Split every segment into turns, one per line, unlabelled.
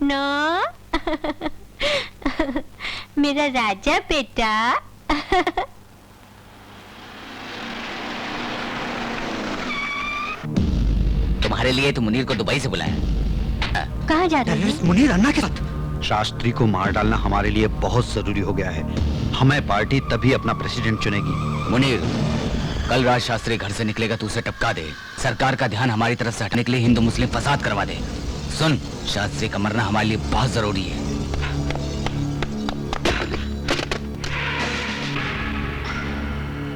No मेरा राजा बेटा।
तुम्हारे लिए तो मुनीर को दुबई से बुलाया।
कहाँ जा रहे हैं?
मुनीर अन्ना के साथ। शास्त्री को मार डालना हमारे लिए बहुत जरूरी हो गया है। हमें पार्टी तभी अपना प्रेसिडेंट चुनेगी।
मुनीर, कल रात शास्त्री घर से निकलेगा तो उसे टपका दे। सरकार का ध्यान हमारी तरफ से हटने के लिए हिंदू मुस्लिम फसाद करवा दे। सुन, शास्त्री का मरना हमारे लिए बहुत जरूरी है।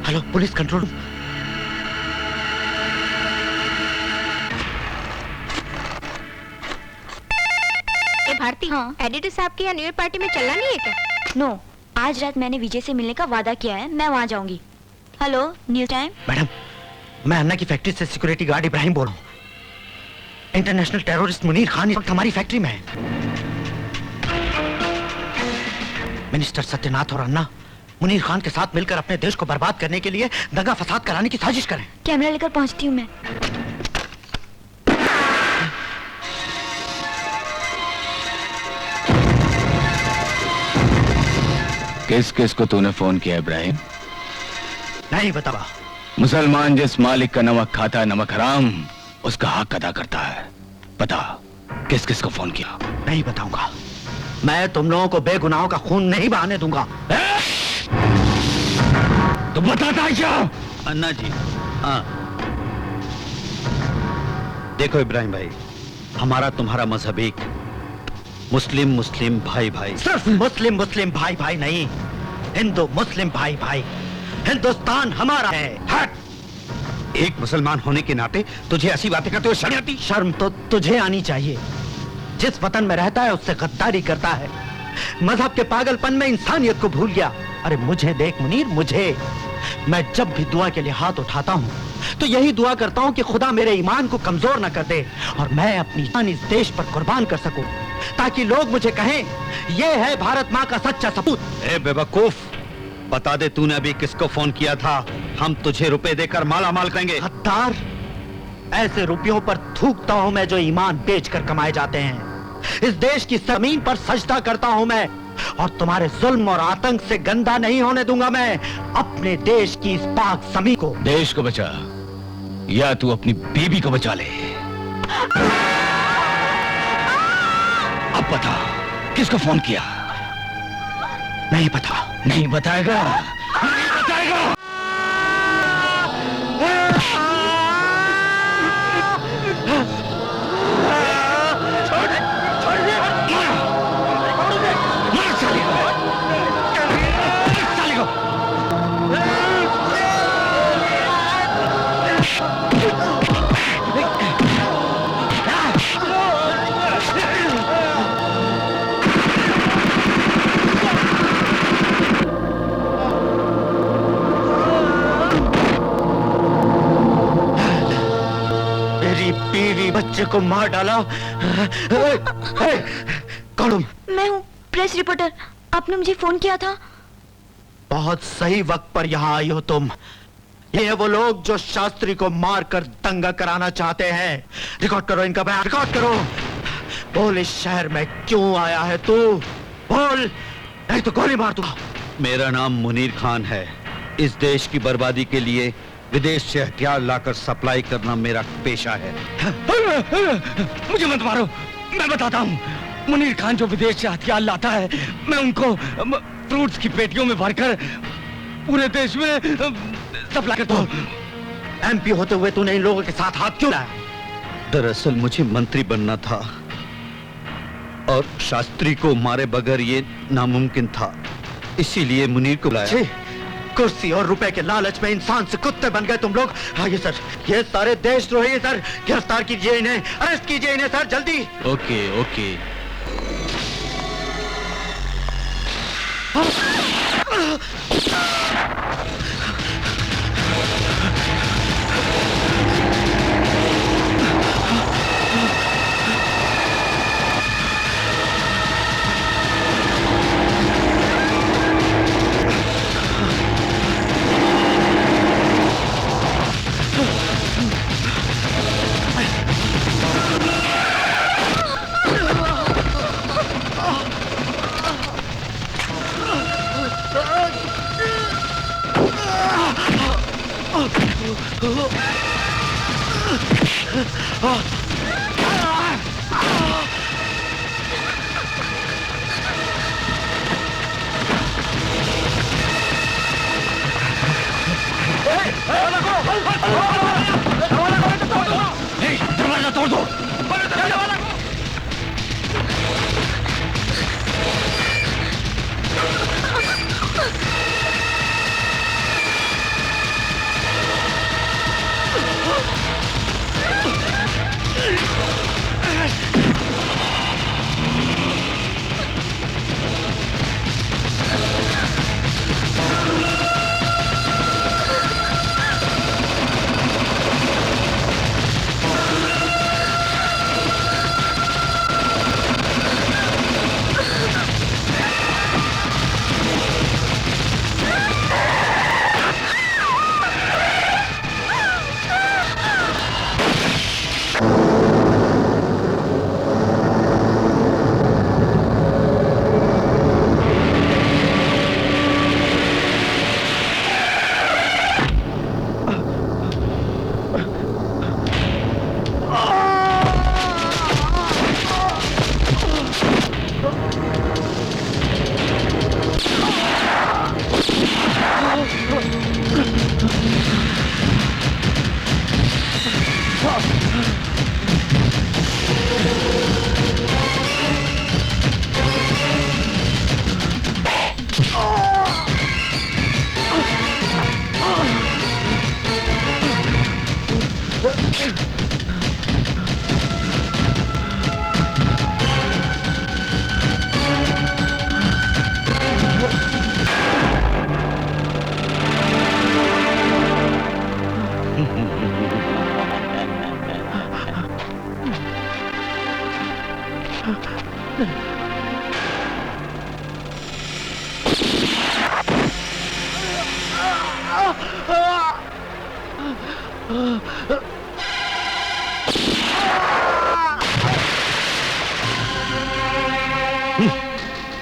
Hello, police control.
भारती, हाँ, एडिटर साहब के यहाँ न्यू ईयर पार्टी में चलना नहीं है क्या?
नो, आज रात मैंने विजय से मिलने का वादा किया है, मैं वहाँ जाऊंगी। Hello, news time.
मैडम, मैं अन्ना की फैक्ट्री से सिक्योरिटी गार्ड इब्राहिम बोल रहा हूँ। इंटरनेशनल टेररिस्ट मुनीर खान इस वक्त हमारी फैक्ट्री में है। मिनिस्टर सत्यनाथ और अन्ना मुनीर खान के साथ मिलकर अपने देश को बर्बाद करने के लिए दंगा फसाद कराने की साजिश करें।
कैमरा लेकर पहुंचती हूँ मैं।
किस किस को तूने फोन किया इब्राहिम?
नहीं बतावा।
मुसलमान जिस मालिक का नमक खाता है, नमक हराम, उसका हक अदा करता है। बता, किस किस को फोन किया?
नहीं बताऊंगा। मैं तुम लोगों को बेगुनाहों का खून नहीं बहाने दूंगा।
तो बताता है क्या?
अन्ना जी, हाँ। देखो इब्राहिम भाई, हमारा तुम्हारा मजहब एक, मुस्लिम मुस्लिम भाई भाई। सिर्फ मुस्लिम मुस्लिम भाई भाई नहीं, हिंदू मुस्लिम भाई भाई। हिंदुस्तान हमारा है। हट। एक मुसलमान होने के नाते तुझे ऐसी बातें करते हुए शर्म आती? शर्म तो तुझे आनी चाहिए। जिस वतन में रहता है उससे गद्दारी करता है, मजहब के पागलपन में इंसानियत को भूल गया। अरे मुझे देख मुनीर, मुझे, मैं जब भी दुआ के लिए हाथ उठाता हूँ तो यही दुआ करता हूँ कि खुदा मेरे ईमान को कमजोर न कर दे और मैं अपनी जान इस देश पर कुर्बान कर सकूं, ताकि लोग मुझे कहें ये है भारत माँ का सच्चा सपूत। ए बेवकूफ, बता दे तूने अभी किसको फोन किया था? हम तुझे रुपए देकर माला माल करेंगे। गद्दार, ऐसे रुपयों पर थूकता हूँ मैं जो ईमान बेचकर कमाए जाते हैं। इस देश की जमीन पर सजदा करता हूँ मैं, और तुम्हारे जुल्म और आतंक से गंदा नहीं होने दूंगा मैं अपने देश की इस पाक जमीन को।
देश को बचा या तू अपनी बीबी को बचा ले। अब बता, किसको फोन किया?
नहीं पता।
नहीं बताएगा? नहीं बताएगा?
बीवी बच्चे को मार डाला। कौन?
मैं हूँ, प्रेस रिपोर्टर। आपने मुझे फोन किया था।
बहुत सही वक्त पर यहाँ आई हो तुम। ये है वो लोग जो शास्त्री को मारकर दंगा कराना चाहते हैं। रिकॉर्ड करो इनका बयान, रिकॉर्ड करो। बोल, इस शहर में क्यों आया है तू? बोल, नहीं तो गोली मार दूंगा। मेरा नाम मुनीर खान है। इस देश की बर्बादी के लिए विदेश से हथियार लाकर सप्लाई करना मेरा पेशा है।
मुझे मत मारो, मैं बताता हूँ। मुनीर खान जो विदेश से हथियार लाता है, मैं उनको फ्रूट्स की पेटियों में भरकर पूरे देश में सप्लाई करता हूँ।
एमपी होते हुए तूने इन लोगों के साथ हाथ क्यों लाया? दरअसल मुझे मंत्री बनना था और शास्त्री को मारे बगैर ये नामुमकिन था, इसीलिए मुनीर को बुलाया। कुर्सी और रुपए के लालच में इंसान से कुत्ते बन गए तुम लोग। आइए सर, ये सारे देशद्रोही सर, गिरफ्तार कीजिए इन्हें, अरेस्ट कीजिए इन्हें सर, जल्दी।
Okay okay. दरवाजा तोड़ दो।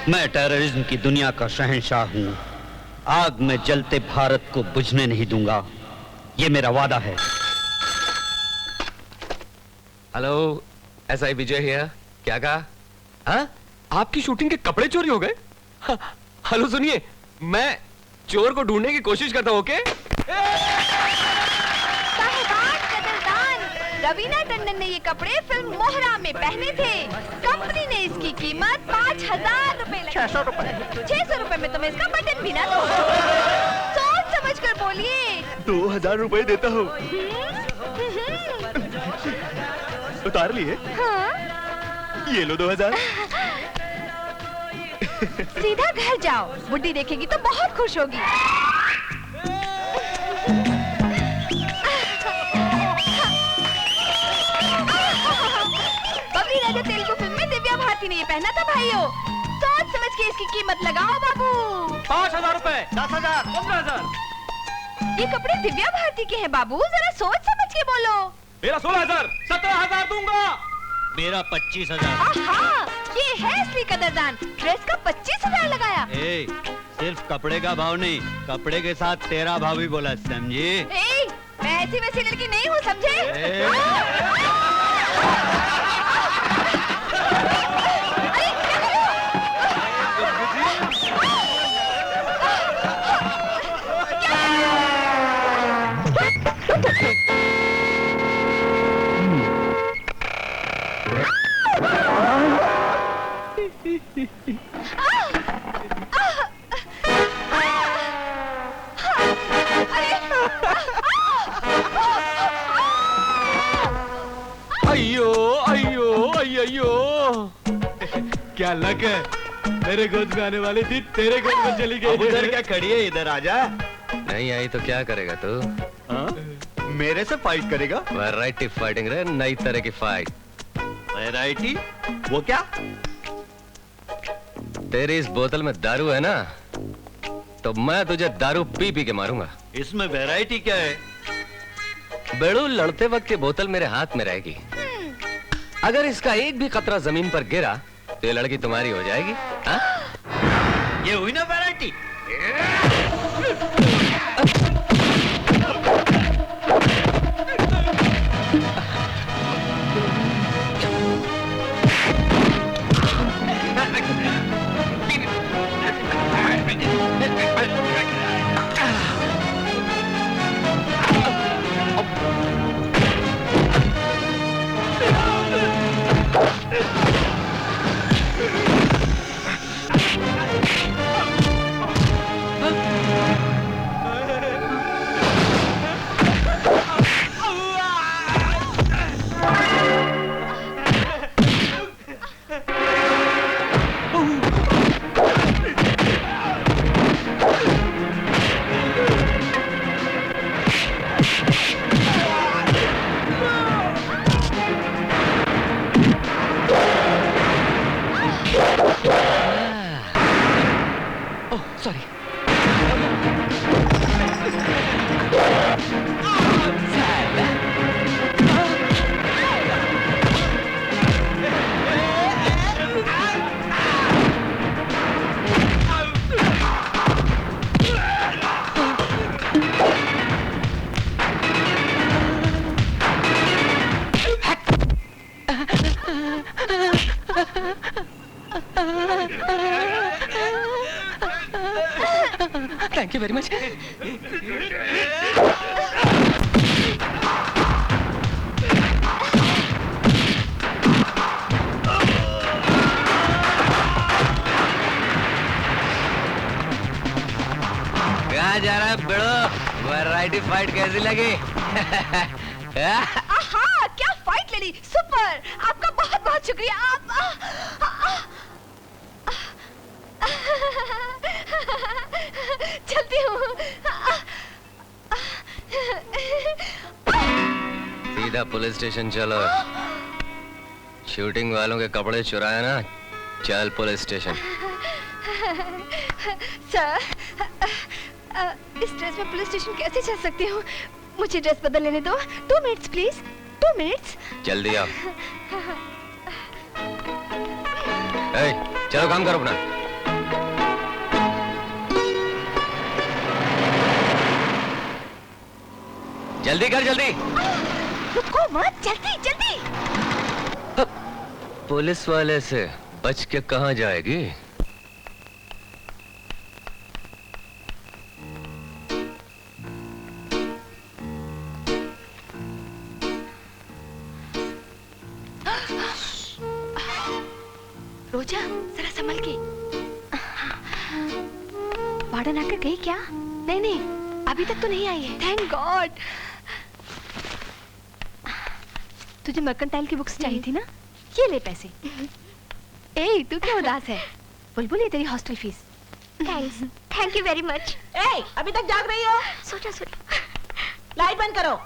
मैं टेररिज्म की दुनिया का शहंशाह हूँ। आग में जलते भारत को बुझने नहीं दूंगा, ये मेरा वादा है।
Hello, SI Vijay here. क्या कहा? हाँ? आपकी शूटिंग के कपड़े चोरी हो गए? हेलो सुनिए, मैं चोर को ढूंढने की कोशिश करता हूँ। ओके?
रवीना टंडन ने ये कपड़े फिल्म मोहरा में पहने थे। कंपनी ने इसकी कीमत 5,000 रुपए लगाई। 600 रुपए। 600 रुपए में तुम्हें इसका बटन भी ना दो। सोच समझ कर बोलिए।
2,000 रुपए देता हूँ। उतार लिए?
हाँ?
ये लो 2,000।
सीधा घर जाओ, बुड्ढी देखेगी तो बहुत खुश होगी। तेलुगु फिल्म में दिव्या भारती ने ये पहना था भाइयों। सोच समझ के इसकी कीमत लगाओ बाबू।
5,000 रुपए। 10,000। 15,000।
ये कपड़े दिव्या भारती के हैं बाबू, जरा सोच समझ के बोलो।
मेरा 16,000। 17,000 दूंगा।
मेरा 25,000।
आहा, ये है असली कदरदान। ड्रेस का 25,000 लगाया।
ए, सिर्फ कपड़े का भाव नहीं, कपड़े के साथ तेरा भाव भी बोला, समझी?
ए, मैं ऐसी वैसी लड़की नहीं हूँ, समझे?
अयो अयो अयो, क्या लक है, मेरे गोद में आने वाली थी, तेरे गोद में चली गई।
उधर क्या खड़ी है, इधर आजा।
नहीं आई तो क्या करेगा तू?
मेरे से फाइट करेगा?
वैरायटी फाइटिंग रे, नई तरह की फाइट।
वैरायटी? वो क्या?
तेरी इस बोतल में दारू है ना, तो मैं तुझे दारू पी पी के मारूंगा।
इसमें वैरायटी क्या है?
बेड़ू लड़ते वक्त ये बोतल मेरे हाथ में रहेगी। अगर इसका एक भी कतरा जमीन पर गिरा तो ये लड़की तुम्हारी हो जाएगी। हा?
ये हुई ना वैरायटी।
You very much. कहाँ जा रहा है बड़ो? वैरायटी फाइट कैसी लगी?
आहा, क्या फाइट लड़ी, सुपर। आपका बहुत बहुत शुक्रिया। आप चलती हूँ।
सीधा पुलिस स्टेशन चलो। शूटिंग वालों के कपड़े चुराए ना, चल पुलिस स्टेशन।
सर, इस ड्रेस में पुलिस स्टेशन कैसे चल सकती हूँ? मुझे ड्रेस बदल लेने दो। 2 मिनट्स प्लीज, 2 मिनट्स।
जल्दी आओ। चलो काम करो अपना। जल्दी कर, जल्दी।
रुको मत, जल्दी जल्दी।
पुलिस वाले से बच के कहाँ जाएगी?
रोजा, जरा संभल के। वार्डन आकर गई क्या? नहीं नहीं, अभी तक तो नहीं आई है। Thank God. तुझे मर्केंटाइल की बुक्स चाहिए थी ना? ये ले पैसे। ए, तू क्यों उदास है? बुलबुल, ये तेरी hostel fees.
Thanks, thank you very much.
ए, अभी तक जाग रही हो?
सोचा सोचा।
लाइट बंद करो।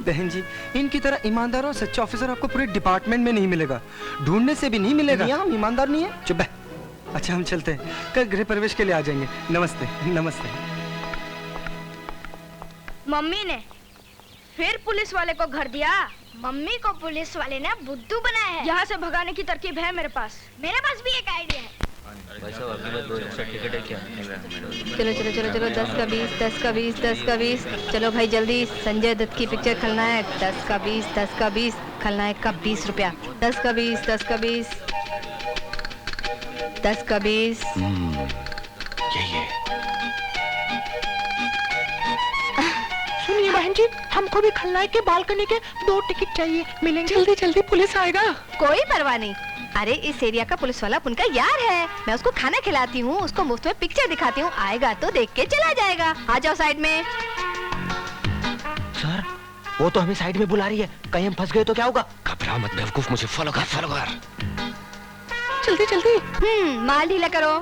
बहन जी, इनकी तरह ईमानदार और सच्चा ऑफिसर आपको पूरे डिपार्टमेंट में नहीं मिलेगा। ढूंढने से भी नहीं मिलेगा। हम ईमानदार नहीं है। चुप है। अच्छा, हम चलते हैं, कल गृह प्रवेश के लिए आ जाएंगे। नमस्ते। नमस्ते।
मम्मी ने फिर पुलिस वाले को घर दिया। मम्मी को पुलिस वाले ने बुद्धू बनाया है। यहाँ से भगाने की तरकीब है मेरे पास भी एक आइडिया है।
चलो चलो चलो चलो, 10 का 20, 10 का 20, 10 का 20। चलो भाई जल्दी, संजय दत्त की पिक्चर खलनायक। 10 का 20, 10 का 20, खलनायक का 20 रुपया। 10 का 20, 10 का 20, 10 का 20।
यही है।
सुनिए बहन जी, हमको भी खलनायक के बालकनी के 2 टिकट चाहिए। मिलेंगे? जल्दी जल्दी, पुलिस आएगा।
कोई परवाह नहीं। अरे, इस एरिया का पुलिस वाला उनका यार है। मैं उसको खाना खिलाती हूँ, उसको मुफ्त में पिक्चर दिखाती हूँ। आएगा तो देख के चला जाएगा। आ जाओ साइड में।
सर, वो तो हमें साइड में बुला रही है। कहीं हम फंस गए तो क्या होगा?
घबरा मत बेवकूफ, मुझे फॉलो कर, फॉलो कर।
जल्दी जल्दी।
माल ढीला करो।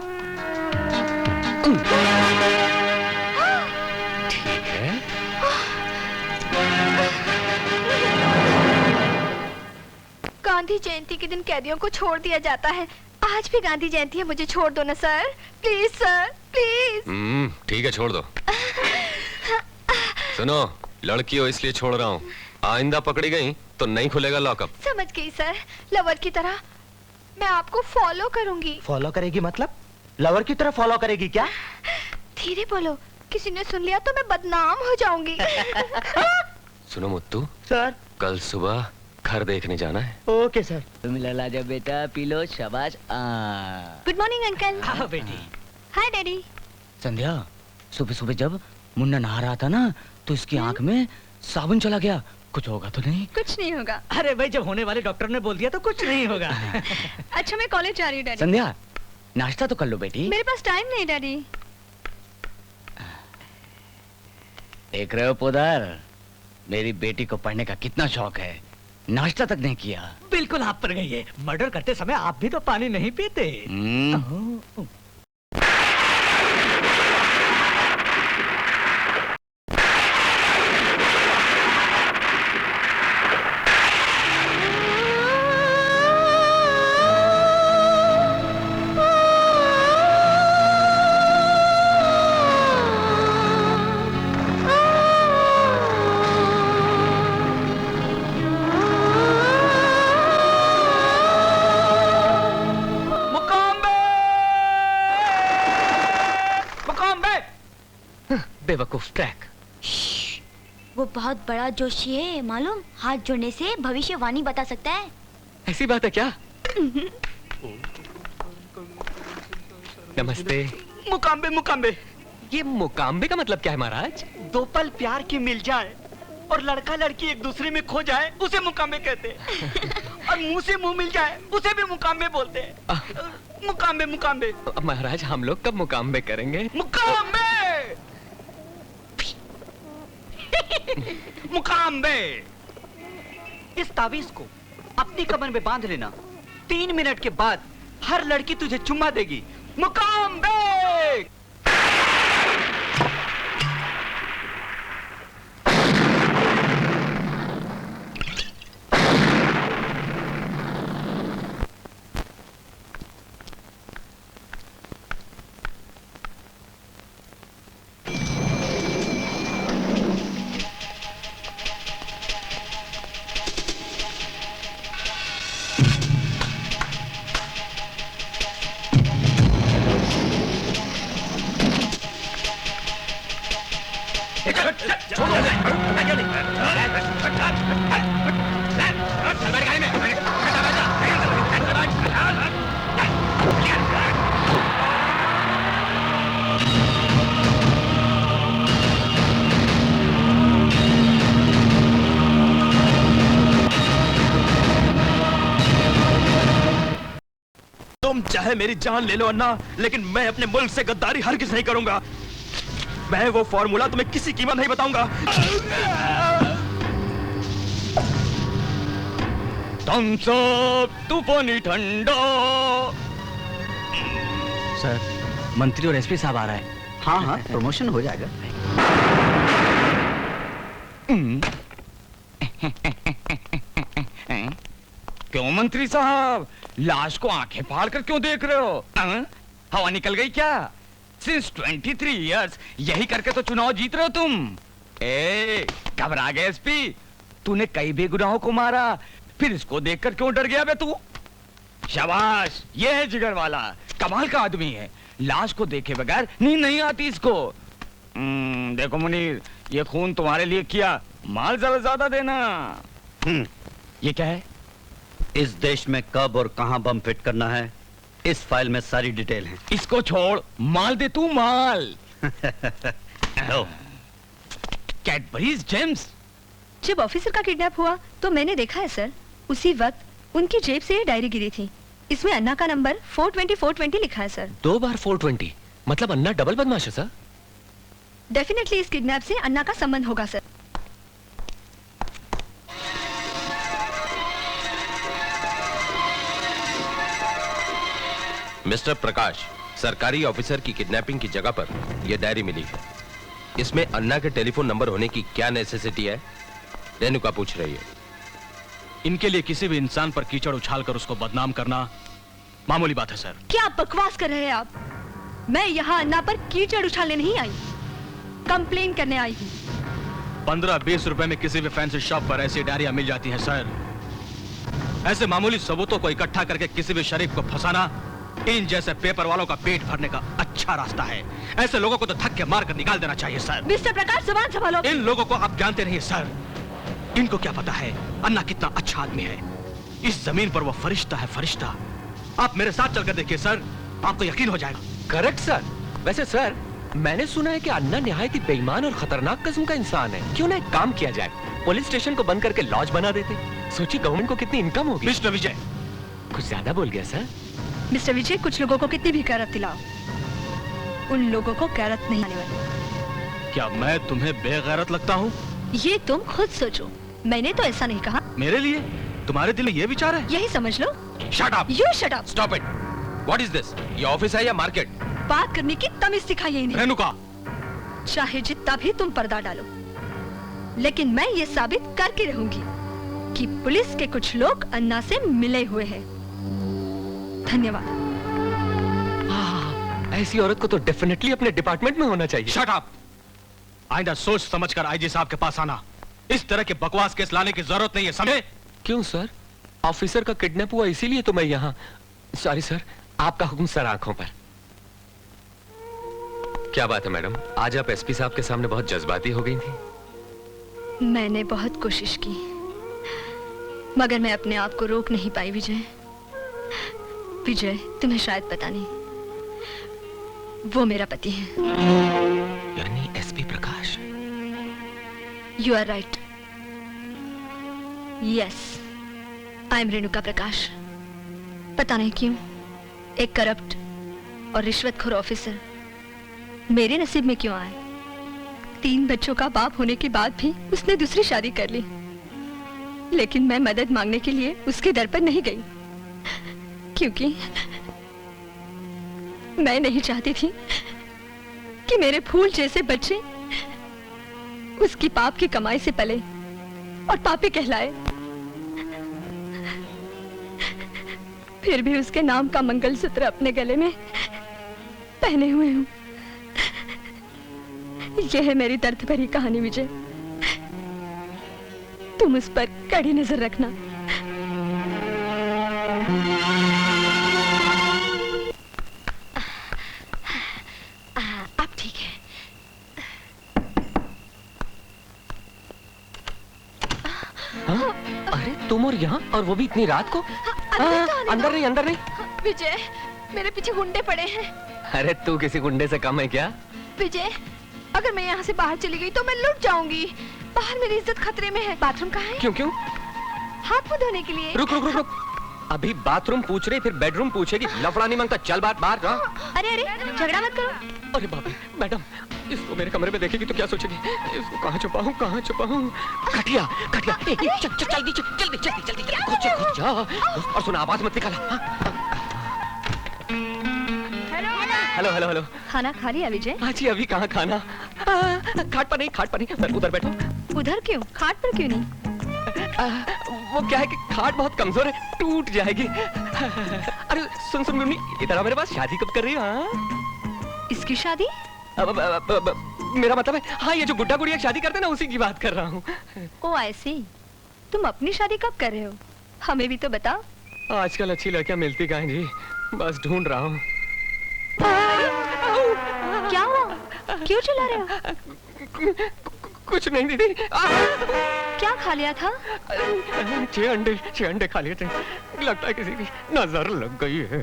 गांधी जयंती के दिन कैदियों को छोड़ दिया जाता है। आज भी गांधी जयंती है, मुझे छोड़ दो ना सर। Please sir, please.
ठीक है, छोड़ दो। सुनो, लड़की हो इसलिए छोड़ रहा हूँ। आइंदा पकड़ी गई तो नहीं खुलेगा लॉकअप।
समझ गई सर। लवर की तरह मैं आपको फॉलो करूंगी।
फॉलो करेगी मतलब? लवर की तरह फॉलो करेगी क्या?
धीरे बोलो, किसी ने सुन लिया तो मैं बदनाम हो जाऊंगी।
सुनो मुत्तू,
सर,
कल सुबह घर देखने जाना है।
Okay sir.
तुम लला जा बेटा, पी लो, शाबाश।
Good morning uncle.
हाँ बेटी।
हाय डैडी।
संध्या, सुबह सुबह जब मुन्ना नहा रहा था ना, तो इसकी आंख में साबुन चला गया। कुछ होगा तो नहीं?
कुछ नहीं होगा।
अरे भाई, जब होने वाले डॉक्टर ने बोल दिया तो कुछ नहीं होगा।
अच्छा, मैं कॉलेज जा रही हूँ डैडी।
संध्या, नाश्ता तो कर लो बेटी।
मेरे पास टाइम नहीं डैडी।
देख रहे हो पोदार, मेरी बेटी को पढ़ने का कितना शौक है। नाश्ता तक नहीं किया।
बिल्कुल आप पर गई है। मर्डर करते समय आप भी तो पानी नहीं पीते।
बेवकूफ ट्रैक।
वो बहुत बड़ा जोशी है मालूम। हाथ जोड़ने से भविष्यवाणी बता सकता है।
ऐसी बात है क्या? नमस्ते।
मुकाम्बे मुकाम्बे।
ये मुकाम्बे का मतलब क्या है महाराज?
दो पल प्यार की मिल जाए और लड़का लड़की एक दूसरे में खो जाए उसे मुकाम्बे कहते हैं। और मुंह से मुंह मिल जाए उसे भी मुकाम्बे बोलते हैं। मुकाम्बे मुकाम्बे।
महाराज हम लोग कब मुकाम्बे करेंगे?
मुकाम्बे मुकाम्बे। इस तावीज को अपनी कमर में बांध लेना। 3 मिनट के बाद हर लड़की तुझे चुम्मा देगी। मुकाम्बे।
तुम चाहे मेरी जान ले लो अन्ना, लेकिन मैं अपने मुल्क से गद्दारी हरगिज़ नहीं करूंगा। मैं वो फॉर्मूला तुम्हें किसी कीमत नहीं बताऊंगा।
थम्स अप, तूफानी ठंडा।
सर, मंत्री और एसपी साहब आ रहा है।
हाँ हाँ, प्रमोशन हो जाएगा।
क्यों मंत्री साहब, लाश को आंखें फाड़ कर क्यों देख रहे हो? हवा निकल गई क्या? सिंस 23 इयर्स यही करके तो चुनाव जीत रहे हो तुम। घबरा गए एसपी? तूने कई बेगुनाहों को मारा, फिर इसको देखकर क्यों डर गया बे तू? शाबाश, ये है जिगर वाला, कमाल का आदमी है। लाश को देखे बगैर नींद नहीं आती इसको। देखो मुनीर, ये खून तुम्हारे लिए किया, माल जरा ज्यादा देना। ये क्या है?
इस देश में कब और कहां बम फिट करना है, इस फाइल में सारी डिटेल है।
इसको छोड़, माल दे तू, माल। Cadbury's Gems.
जब ऑफिसर का किडनैप हुआ तो मैंने देखा है सर, उसी वक्त उनकी जेब से ये डायरी गिरी थी। इसमें अन्ना का नंबर 420 लिखा है सर।
2 बार 420 मतलब अन्ना डबल बदमाश है सर।
डेफिनेटली इस किडनैप से अन्ना का संबंध होगा सर।
मिस्टर प्रकाश, सरकारी ऑफिसर की किडनैपिंग की जगह पर यह डायरी मिली है। इसमें अन्ना के टेलीफोन नंबर होने की क्या नेसेसिटी है? रेणुका पूछ रही है।
इनके लिए किसी भी इंसान पर कीचड़ उछालकर उसको बदनाम करना मामूली बात है सर।
क्या बकवास कर रहे हैं आप? मैं यहाँ अन्ना पर कीचड़ उछालने नहीं आई, कंप्लेन करने आई हूँ।
15-20 रुपए में किसी भी फैंसी शॉप पर ऐसी डायरियां मिल जाती हैं सर। ऐसे मामूली सबूतों को इकट्ठा करके किसी भी शरीफ को फंसाना इन जैसे पेपर वालों का पेट भरने का अच्छा रास्ता है। ऐसे लोगों को तो धक्के मारकर निकाल देना चाहिए सर।
मिस्टर प्रकाश, जुबान संभालो।
इन लोगों को आप जानते नहीं सर। इनको क्या पता है अन्ना कितना अच्छा आदमी है। इस जमीन पर वो फरिश्ता है, फरिश्ता। आप मेरे साथ चलकर देखिए सर, आपको यकीन हो जाएगा।
Correct sir. वैसे सर, मैंने सुना है कि अन्ना निहायत ही बेईमान और खतरनाक किस्म का इंसान है। क्यों ना एक काम किया जाए, पुलिस स्टेशन को बंद करके लॉज बना देते। सोचिए गवर्नमेंट को कितनी इनकम होगी।
मिस्टर विजय,
कुछ ज्यादा बोल गया सर।
मिस्टर विजय, कुछ लोगों को कितनी भी गैरत दिलाओ, उन लोगों को गैरत नहीं आने वाली।
क्या मैं तुम्हें बेगैरत लगता हूँ?
ये तुम खुद सोचो, मैंने तो ऐसा नहीं कहा।
मेरे लिए तुम्हारे दिल में ये विचार है?
यही समझ लो।
Shut up!
You shut up!
Stop it! What is this? ये ऑफिस है या मार्केट?
बात करने की तमीज सिखाइए इन्हें।
रेणुका,
चाहे जितना भी तुम पर्दा डालो, लेकिन मैं ये साबित करके रहूंगी कि पुलिस के कुछ लोग अन्ना से मिले हुए हैं। धन्यवाद।
ऐसी औरत को तो डेफिनेटली अपने डिपार्टमेंट में होना चाहिए।
Shut up! आइंदा सोच समझकर आईजी साहब के पास आना। इस तरह के बकवास केस लाने की जरूरत नहीं है, समझे?
क्यों सर? ऑफिसर का किडनैप हुआ इसीलिए तो मैं यहाँ। सॉरी सर, आपका हुक्म सर आंखों पर। क्या बात है मैडम, आज आप एसपी साहब के सामने बहुत जज्बाती हो गई थी।
मैंने बहुत कोशिश की, मगर मैं अपने आप को रोक नहीं पाई विजय। विजय, तुम्हें शायद पता नहीं, वो मेरा पति है।
यानी SP Prakash.
You are right. Yes, I am Renuka Prakash. पता नहीं क्यों एक करप्ट और रिश्वतखोर ऑफिसर मेरे नसीब में क्यों आए। 3 बच्चों का बाप होने के बाद भी उसने दूसरी शादी कर ली, लेकिन मैं मदद मांगने के लिए उसके दर पर नहीं गई, क्योंकि मैं नहीं चाहती थी कि मेरे फूल जैसे बच्चे उसकी पाप की कमाई से पले और पापी कहलाए। फिर भी उसके नाम का मंगलसूत्र अपने गले में पहने हुए हूं। यह है मेरी दर्द भरी कहानी विजय, तुम उस पर कड़ी नजर रखना। अब ठीक है।
हाँ? अरे तुम और यहाँ, और वो भी इतनी रात को? अंदर नहीं, अंदर नहीं।
विजय, मेरे पीछे गुंडे पड़े हैं।
अरे तू किसी गुंडे से कम है क्या?
विजय, अगर मैं यहाँ से बाहर चली गई तो मैं लुट जाऊंगी। बाहर मेरी इज्जत खतरे में है। बाथरूम कहाँ है?
क्यों क्यों?
हाथ मुंह धोने के लिए।
रुक रुक रुक रुक। अभी बाथरूम पूछ रही, फिर बेडरूम पूछेगी। लफड़ा नहीं मांगता, चल बात बाहर।
अरे अरे, झगड़ा मत करो।
अरे बाप रे, मैडम, इसको मेरे कमरे में देखेगी तो क्या सोचेगी? इसको कहाँ छुपाऊं, कहाँ छुपाऊं? खटिया, खटिया। जल्दी जल्दी जल्दी जल्दी घुस जा। और सुना, आवाज मत निकाला। Hello hello hello.
खाना खा लिया विजय?
हाँ जी, अभी कहाँ खाना? खाट पर नहीं, खाट पर नहीं, उधर बैठो।
उधर क्यों? खाट पर क्यों नहीं?
वो क्या है कि खाट बहुत कमजोर है, टूट जाएगी। अरे सुन सुन मुन्नी, इधर आ मेरे पास। शादी कब कर रही हो? हाँ,
इसकी शादी?
मेरा मतलब है, हाँ, ये जो गुड्डा गुड़िया शादी करते हैं ना, उसी की बात कर रहा हूँ।
ओ आई सी। तुम अपनी शादी कब कर रहे हो? हमें भी तो बताओ।
आजकल अच्छी लड़कियां मिलती कहाँ जी, बस ढूंढ रहा हूँ।
क्या हुआ? क्यों चिल्ला रहे हो?
कुछ नहीं दीदी।
क्या खा लिया था?
6 अंडे खा लिए थे। लगता है किसी की नजर लग गई है।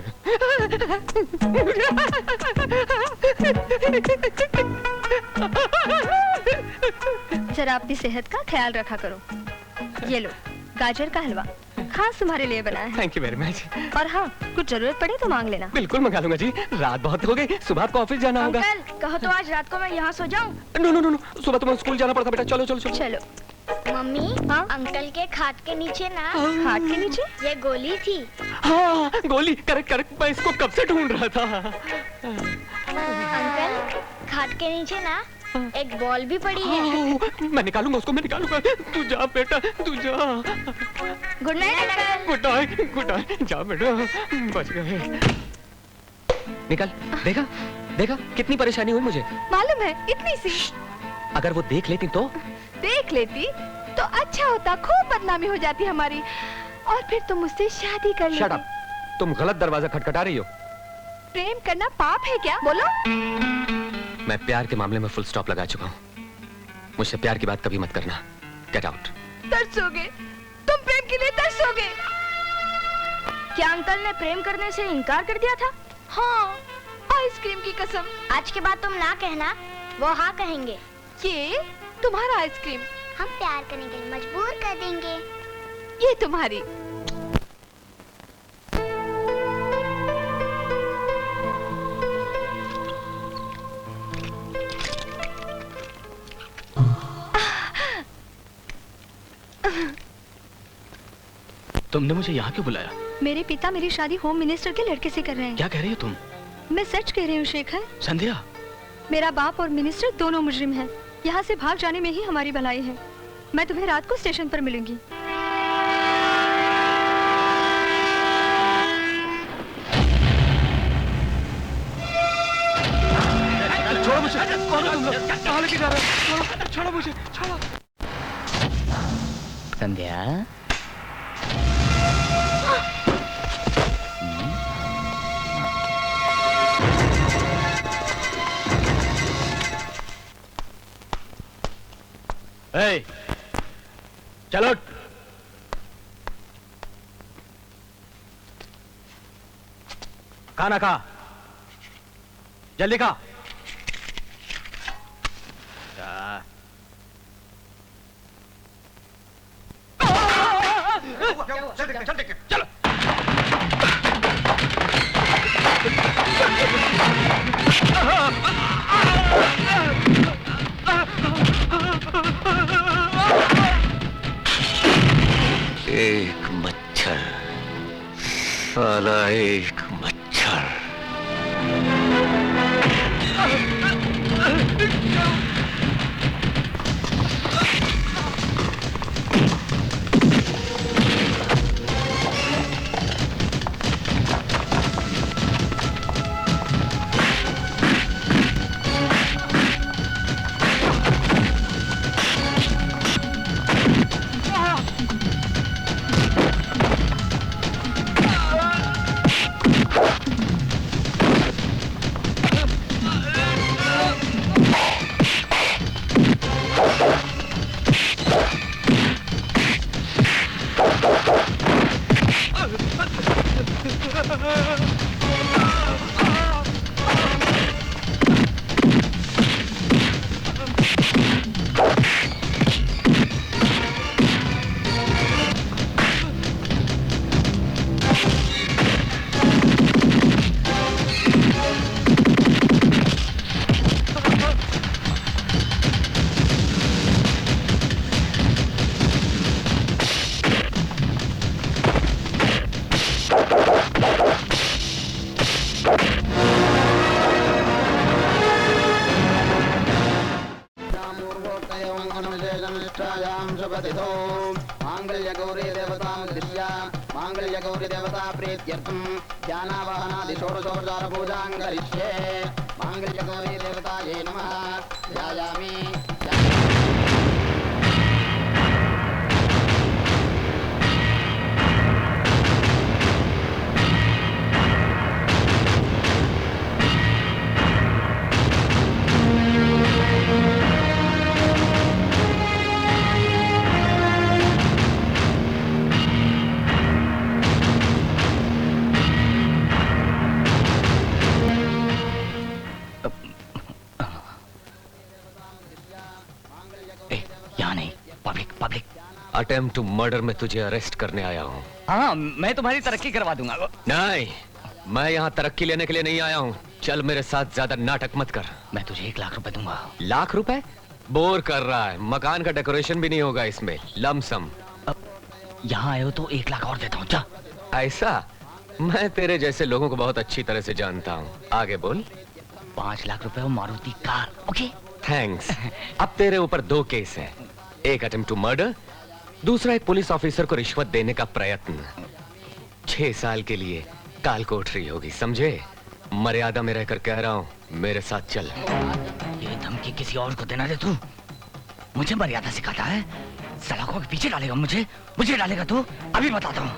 जरा अपनी सेहत का ख्याल रखा करो। ये लो, गाजर का हलवा खास तुम्हारे लिए बनाया है।
Thank you very much.
और हाँ, कुछ जरूरत पड़े तो मांग लेना।
बिल्कुल मंगा लूंगा जी। रात बहुत हो गई, सुबह आपको ऑफिस जाना होगा।
अंकल, कहो तो आज रात को मैं यहाँ सो जाऊँ?
नो नो नो नो, सुबह तुम्हें स्कूल जाना पड़ता बेटा। चलो चलो चलो।
चलो।
मम्मी, हाँ? अंकल के खाट के नीचे ना,
खाट के नीचे
ये गोली थी।
हाँ, गोली। करेक्ट करेक्ट, मैं इसको कब से ढूंढ रहा था।
अंकल, खाट के नीचे ना एक बॉल भी पड़ी है।
मैं निकालूंगा उसको, मैं निकालूंगा। तू जा बेटा, तू जा।
Good night uncle.
Good night, good night. जा बेटा, बच गए। निकल। देखा देखा कितनी परेशानी हुई मुझे।
मालूम है, इतनी सी।
अगर वो देख लेती तो?
देख लेती तो अच्छा होता, खूब बदनामी हो जाती हमारी, और फिर तुम मुझसे शादी कर लेती।
शट अप, तुम गलत दरवाजा खटखटा रही हो।
प्रेम करना पाप है क्या? बोलो।
मैं प्यार के मामले में फुल स्टॉप लगा चुका हूँ। मुझसे प्यार की बात कभी मत करना। Get out.
तरसोगे, तुम प्रेम के लिए तरसोगे।
क्या अंकल ने प्रेम करने से इनकार कर दिया था?
हाँ, आइसक्रीम की कसम।
आज के बाद तुम ना कहना, वो हाँ कहेंगे।
ये तुम्हारा आइसक्रीम
हम प्यार करने के लिए मजबूर कर देंगे।
ये तुम्हारी।
तुमने मुझे यहाँ क्यों बुलाया?
मेरे पिता मेरी शादी होम मिनिस्टर के लड़के से कर रहे हैं।
क्या कह रही हो तुम?
मैं सच कह रही हूँ शेखर।
संध्या,
मेरा बाप और मिनिस्टर दोनों मुजरिम हैं। यहाँ से भाग जाने में ही हमारी भलाई है। मैं तुम्हें रात को स्टेशन पर मिलूंगी।
छोड़ो मुझे। कौन हो तुम लोग? कहाँ लेके जा रहे हो? छोड़ो, छोड़ो मुझे, छोड़ो।
संध्या,
चलो। खाना खा, जल्दी खा।
चलो।
एक मच्छर, साला एक मच्छर। अटेम्प्ट टू मर्डर में तुझे अरेस्ट करने आया हूँ।
हाँ, मैं तुम्हारी तरक्की करवा दूंगा।
नहीं, मैं यहाँ तरक्की लेने के लिए नहीं आया हूँ। चल मेरे साथ, ज्यादा नाटक मत कर।
मैं तुझे 1 लाख रुपए दूंगा।
लाख रुपए? बोर कर रहा है। मकान का डेकोरेशन भी नहीं होगा इसमें। लमसम।
यहाँ आए हो तो 1 लाख और देता हूँ। जा।
ऐसा? मैं तेरे जैसे लोगों को बहुत अच्छी तरह से जानता हूँ। आगे बोल।
5 लाख रुपए और मारुति कार। Okay,
thanks. अब तेरे ऊपर 2 केस हैं। एक अटेम्प्ट टू मर्डर, दूसरा एक पुलिस ऑफिसर को रिश्वत देने का प्रयत्न। 6 साल के लिए काल कोठरी होगी, समझे? मर्यादा में रहकर कह रहा हूँ, मेरे साथ चल।
ये धमकी किसी और को देना रे तू? मुझे मर्यादा सिखाता है? सलाखों के पीछे डालेगा मुझे डालेगा तू? अभी बताता हूँ।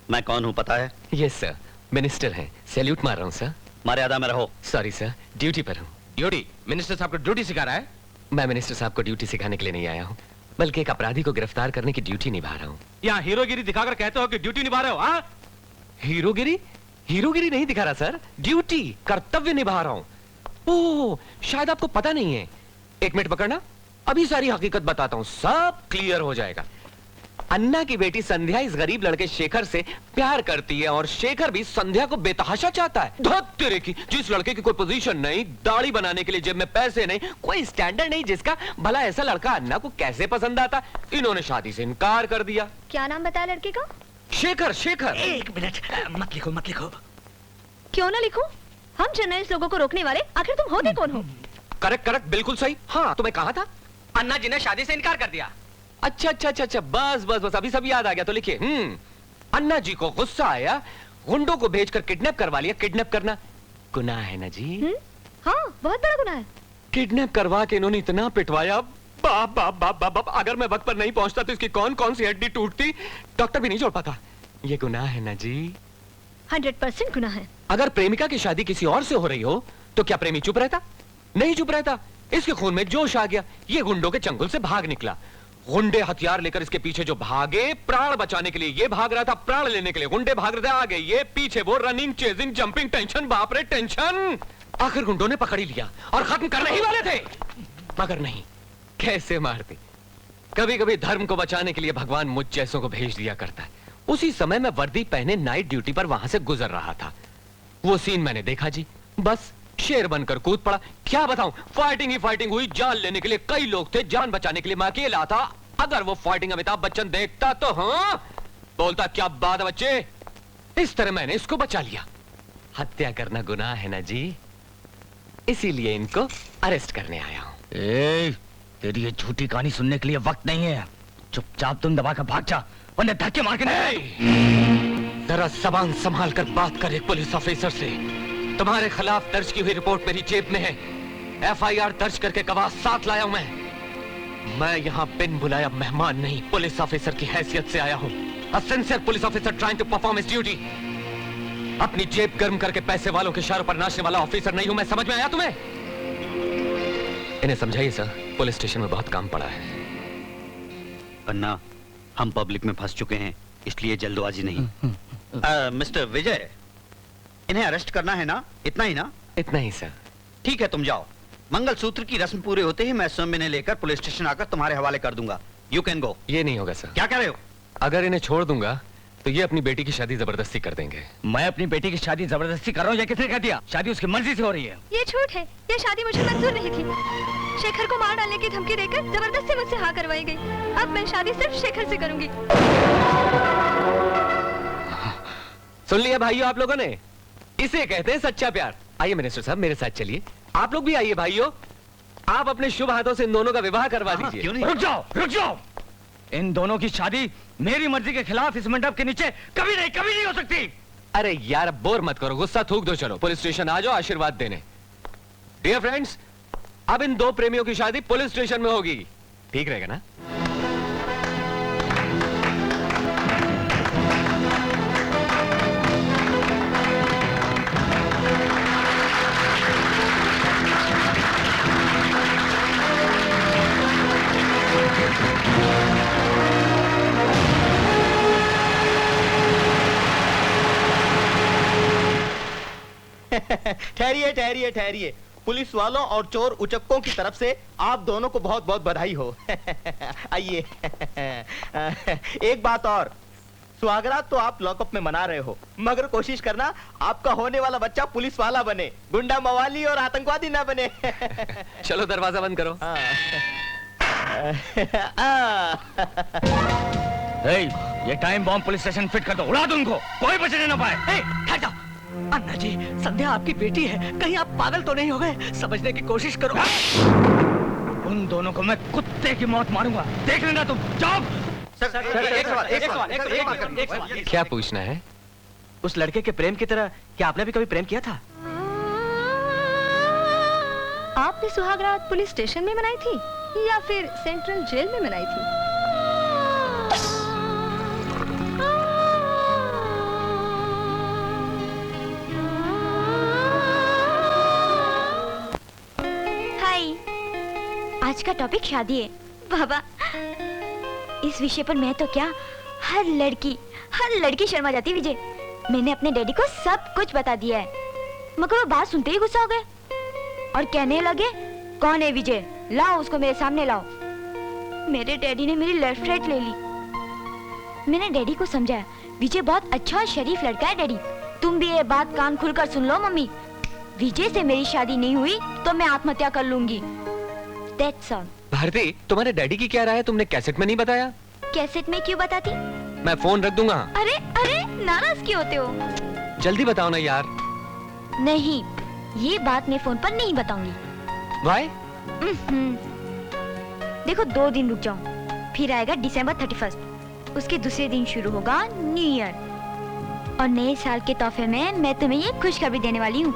मैं कौन हूँ पता है?
यस सर, मिनिस्टर हैं। सैल्यूट मार रहा हूँ सर।
मर्यादा में रहो।
सॉरी सर, ड्यूटी पर हूँ।
ड्यूटी? मिनिस्टर साहब को ड्यूटी सिखा रहा है?
मैं मिनिस्टर साहब को ड्यूटी सिखाने के लिए नहीं आया हूँ, बल्कि एक अपराधी को गिरफ्तार करने की ड्यूटी निभा रहा हूँ।
यहाँ हीरोगिरी दिखाकर कहते हो कि ड्यूटी निभा रहे हो? हाँ?
हीरोगिरी? हीरोगिरी नहीं दिखा रहा सर, ड्यूटी, कर्तव्य निभा रहा हूँ। ओह, शायद आपको पता नहीं है। 1 मिनट पकड़ना, अभी सारी हकीकत बताता हूँ, सब क्लियर हो जाएगा। अन्ना की बेटी संध्या इस गरीब लड़के शेखर से प्यार करती है और शेखर भी संध्या को बेतहाशा चाहता है। धत तेरे की, जिस लड़के की कोई पोजीशन नहीं, दाढ़ी बनाने के लिए जेब में पैसे नहीं, कोई स्टैंडर्ड नहीं, जिसका भला ऐसा लड़का अन्ना को कैसे पसंद आता, इन्होंने शादी से इनकार कर दिया।
क्या नाम बताया लड़के का?
शेखर। शेखर।
1 मिनट, मत लिखो मत लिखो।
क्यों ना लिखूं? हम जर्नलिस्ट लोगों को रोकने वाले आखिर तुम होते कौन हो?
करेक्ट करेक्ट, बिल्कुल सही। हाँ, तुम्हें कहा था
अन्ना जी ने शादी से इनकार कर दिया।
अच्छा अच्छा अच्छा अच्छा, बस बस बस, अभी सब याद आ गया। तो लिखिए, अन्ना जी को गुस्सा आया, गुंडों को भेजकर किडनैप करवा लिया। किडनैप करना गुनाह है ना जी?
हाँ, बहुत बड़ा गुनाह है।
किडनैप करवा के इन्होंने इतना पिटवाया, बाप बाप बाप बाप बाप। अगर मैं वक्त पर नहीं पहुंचता तो इसकी कौन कौन सी हड्डी टूटती, डॉक्टर भी नहीं जोड़ पाता। ये गुनाह है ना जी?
100% गुनाह है।
अगर प्रेमिका की शादी किसी और से हो रही हो तो क्या प्रेमी चुप रहता? नहीं चुप रहता। इसके खून में जोश आ गया, ये गुंडों के चंगुल से भाग निकला। गुंडे हथियार लेकर इसके पीछे जो भागे, प्राण बचाने के लिए ये भाग रहा था, प्राण लेने के लिए गुंडे भाग रहे थे आगे, ये पीछे, वो रनिंग, चेजिंग, जंपिंग, टेंशन, बाप रे टेंशन। आखिर गुंडों ने पकड़ ही लिया और खत्म करने ही वाले थे, मगर नहीं, कैसे मारते। कभी कभी धर्म को बचाने के लिए भगवान मुझ जैसों को भेज दिया करता है। उसी समय मैं वर्दी पहने नाइट ड्यूटी पर वहां से गुजर रहा था। वो सीन मैंने देखा जी, बस शेर बनकर कूद पड़ा। क्या बताऊं, फाइटिंग ही फाइटिंग हुई। जान लेने के लिए कई लोग थे, जान बचाने के लिए मैं अकेला था। अगर वो फाइटिंग अमिताभ बच्चन देखता तो हाँ बोलता, क्या बात है बच्चे। इस तरह मैंने इसको बचा लिया। हत्या करना गुनाह है ना जी, इसीलिए इनको अरेस्ट करने आया हूं।
तेरी ये झूठी कहानी सुनने के लिए वक्त नहीं है। चुपचाप तुम दबा कर भाग जा, वरना धक्के मार के नहीं।
जरा जबान संभाल कर बात कर एक पुलिस ऑफिसर से। तुम्हारे खिलाफ दर्ज की हुई रिपोर्ट मेरी जेब में है। FIR दर्ज करके गवाह साथ लाया हूं मैं यहाँ बिन बुलाया मेहमान नहीं, पुलिस ऑफिसर की हैसियत से आया हूँ। A sincere police officer trying to perform his duty। अपनी जेब गर्म करके पैसे वालों के इशारों पर नाचने वाला ऑफिसर नहीं हूं मैं, समझ में आया तुम्हें? इन्हें समझाइए सर, पुलिस स्टेशन में बहुत काम पड़ा है।
अन्ना, हम पब्लिक में फंस चुके हैं, इसलिए जल्दबाजी नहीं। मिस्टर विजय, इन्हें अरेस्ट करना है ना? इतना ही ना?
इतना ही सर।
ठीक है, तुम जाओ। मंगलसूत्र की रस्म पूरे होते ही मैं स्वयं इन्हें लेकर पुलिस स्टेशन आकर तुम्हारे हवाले कर दूंगा। You can go.
ये नहीं होगा सर।
क्या कह रहे हो?
अगर इन्हें छोड़ दूंगा तो ये अपनी बेटी की शादी जबरदस्ती कर देंगे।
मैं अपनी बेटी की शादी जबरदस्ती कर रहा हूँ, ये किसने कह दिया? शादी उसकी मर्जी से हो रही है।
ये झूठ है, ये शादी मुझे मंजूर नहीं थी। शेखर को मार डालने की धमकी देकर जबरदस्ती मुझसे हाँ करवाई गई। अब मैं शादी सिर्फ शेखर से करूंगी।
सुन लिया भाइयों आप लोगों ने, इसे कहते हैं सच्चा प्यार। आइए मिनिस्टर साहब, मेरे साथ चलिए। आप लोग भी आइए भाइयों, आप अपने शुभ हाथों से इन दोनों का विवाह करवा दीजिए।
क्यों नहीं?
रुक जाओ, रुक जाओ। इन दोनों की शादी मेरी मर्जी के खिलाफ इस मंडप के नीचे कभी नहीं हो सकती।
अरे यार बोर मत करो, गुस्सा थूक दो। चलो पुलिस स्टेशन आ जाओ आशीर्वाद देने। डियर फ्रेंड्स, अब इन दो प्रेमियों की शादी पुलिस स्टेशन में होगी, ठीक रहेगा ना?
ठहरिए ठहरिए ठहरिए। पुलिस वालों और चोर उचक्कों की तरफ से आप दोनों को बहुत बहुत बधाई हो। आइए। एक बात और, सुहागरात तो आप लॉकअप में मना रहे हो, मगर कोशिश करना आपका होने वाला बच्चा पुलिस वाला बने, गुंडा मवाली और आतंकवादी ना बने।
चलो दरवाजा बंद करो।
ये time bomb police station fit कर दो, उड़ा दो उनको, कोई बचने ना पाए।
अन्ना जी, संध्या आपकी बेटी है, कहीं आप पागल तो नहीं हो गए? समझने की कोशिश करो।
उन दोनों को मैं कुत्ते की मौत मारूंगा, देख लेना तुम। जाओ।
एक
क्या पूछना है?
उस लड़के के प्रेम की तरह क्या आपने भी कभी प्रेम किया था?
आपने सुहागरात पुलिस स्टेशन में मनाई थी या फिर सेंट्रल जेल में मनाई थी?
आज का टॉपिक शादी है बाबा। इस विषय पर मैं तो क्या, हर लड़की शर्मा जाती है। विजय, मैंने अपने डैडी को सब कुछ बता दिया है, मगर वो बात सुनते ही गुस्सा हो गए और कहने लगे, कौन है विजय, लाओ उसको मेरे सामने लाओ। मेरे डैडी ने मेरी लेफ्ट राइट ले ली। मैंने डैडी को समझाया, विजय बहुत अच्छा और शरीफ लड़का है डैडी, तुम भी ये बात कान खुलकर सुन लो मम्मी। विजय से मेरी शादी नहीं हुई तो मैं आत्महत्या कर लूंगी। That's all।
भारती, तुम्हारे डैडी की क्या राय है? तुमने कैसेट में नहीं बताया।
कैसेट में क्यों बताती?
मैं फोन रख दूंगा।
अरे अरे, नाराज क्यों होते हो?
जल्दी बताओ ना यार।
नहीं, ये बात मैं फोन पर नहीं बताऊंगी।
Why?
देखो 2 दिन रुक जाओ, फिर आएगा December 31, उसके दूसरे दिन शुरू होगा न्यू ईयर और नए साल के तोहफे में मैं तुम्हें ये खुशखबरी देने वाली हूँ।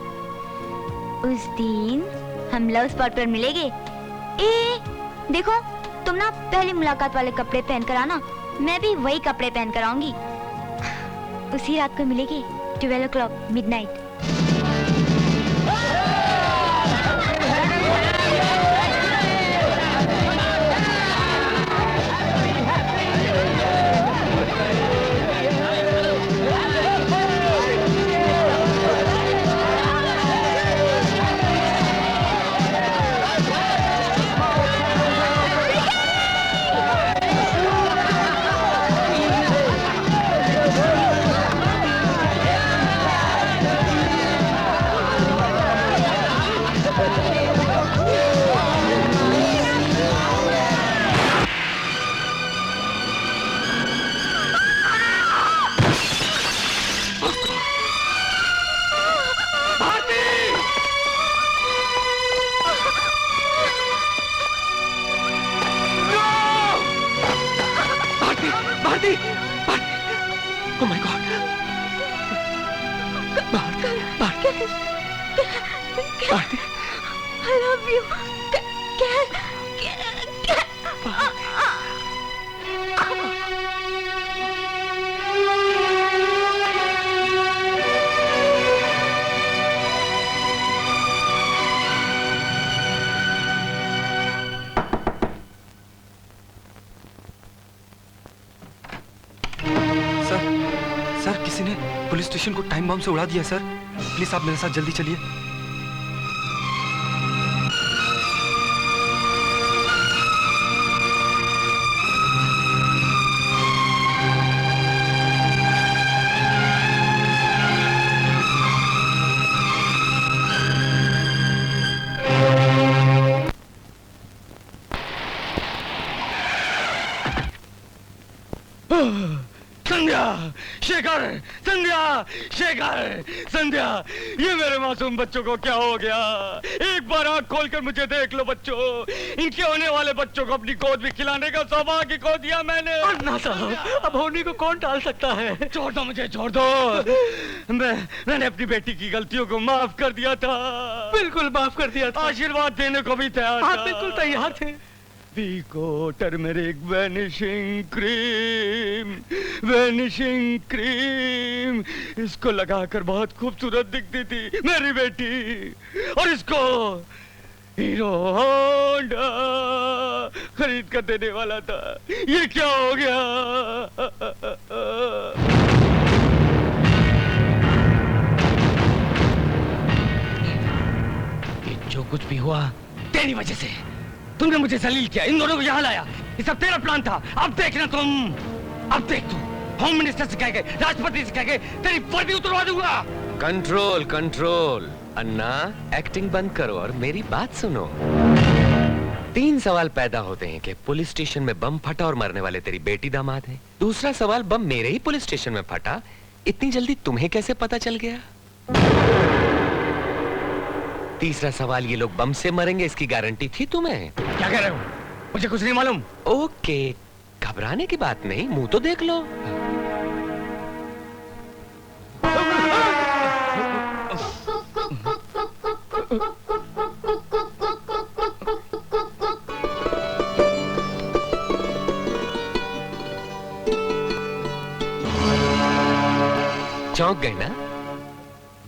उस दिन हम लव स्पॉट पर मिलेंगे। देखो, तुम ना पहली मुलाकात वाले कपड़े पहन कर आना, मैं भी वही कपड़े पहन कर आऊंगी। उसी रात को मिलेगी 12 o'clock midnight।
पुलिस स्टेशन को टाइम बम से उड़ा दिया सर। प्लीज आप मेरे साथ जल्दी चलिए।
संध्या, ये मेरे मासूम बच्चों को क्या हो गया? एक बार आंख खोलकर मुझे देख लो बच्चों। इनके होने वाले बच्चों को अपनी गोद में खिलाने का सौभाग्य खो दिया मैंने।
अन्ना साहब, अब होनी को कौन टाल सकता है?
छोड़ दो मुझे, छोड़ दो। मैंने अपनी बेटी की गलतियों को माफ कर दिया था।
बिल्कुल माफ कर दिया था।
आशीर्वाद देने को भी तैयार था।
आप बिल्कुल तैयार थे।
Vico Turmeric Vanishing Cream, इसको लगाकर बहुत खूबसूरत दिखती थी मेरी बेटी, और इसको हीरो होंडा खरीद कर देने वाला था। ये क्या हो गया? ये जो कुछ भी हुआ तेरी वजह से। तुमने मुझे जलील किया, इन दोनों को यहाँ लाया। ये सब तेरा प्लान था। अब देखना तुम, अब देख तू, होम मिनिस्टर से कह के, राष्ट्रपति से कह के तेरी वर्दी उतरवा दूंगा।
Control control. अन्ना, एक्टिंग बंद करो और मेरी बात सुनो। 3 सवाल पैदा होते हैं कि पुलिस स्टेशन में बम फटा और मरने वाले तेरी बेटी दामाद है। दूसरा सवाल, बम मेरे ही पुलिस स्टेशन में फटा, इतनी जल्दी तुम्हें कैसे पता चल गया? तीसरा सवाल, ये लोग बम से मरेंगे इसकी गारंटी थी तुम्हें?
क्या कह रहे हो? मुझे कुछ नहीं मालूम।
ओके, घबराने की बात नहीं, मुंह तो देख लो। चौंक गए ना?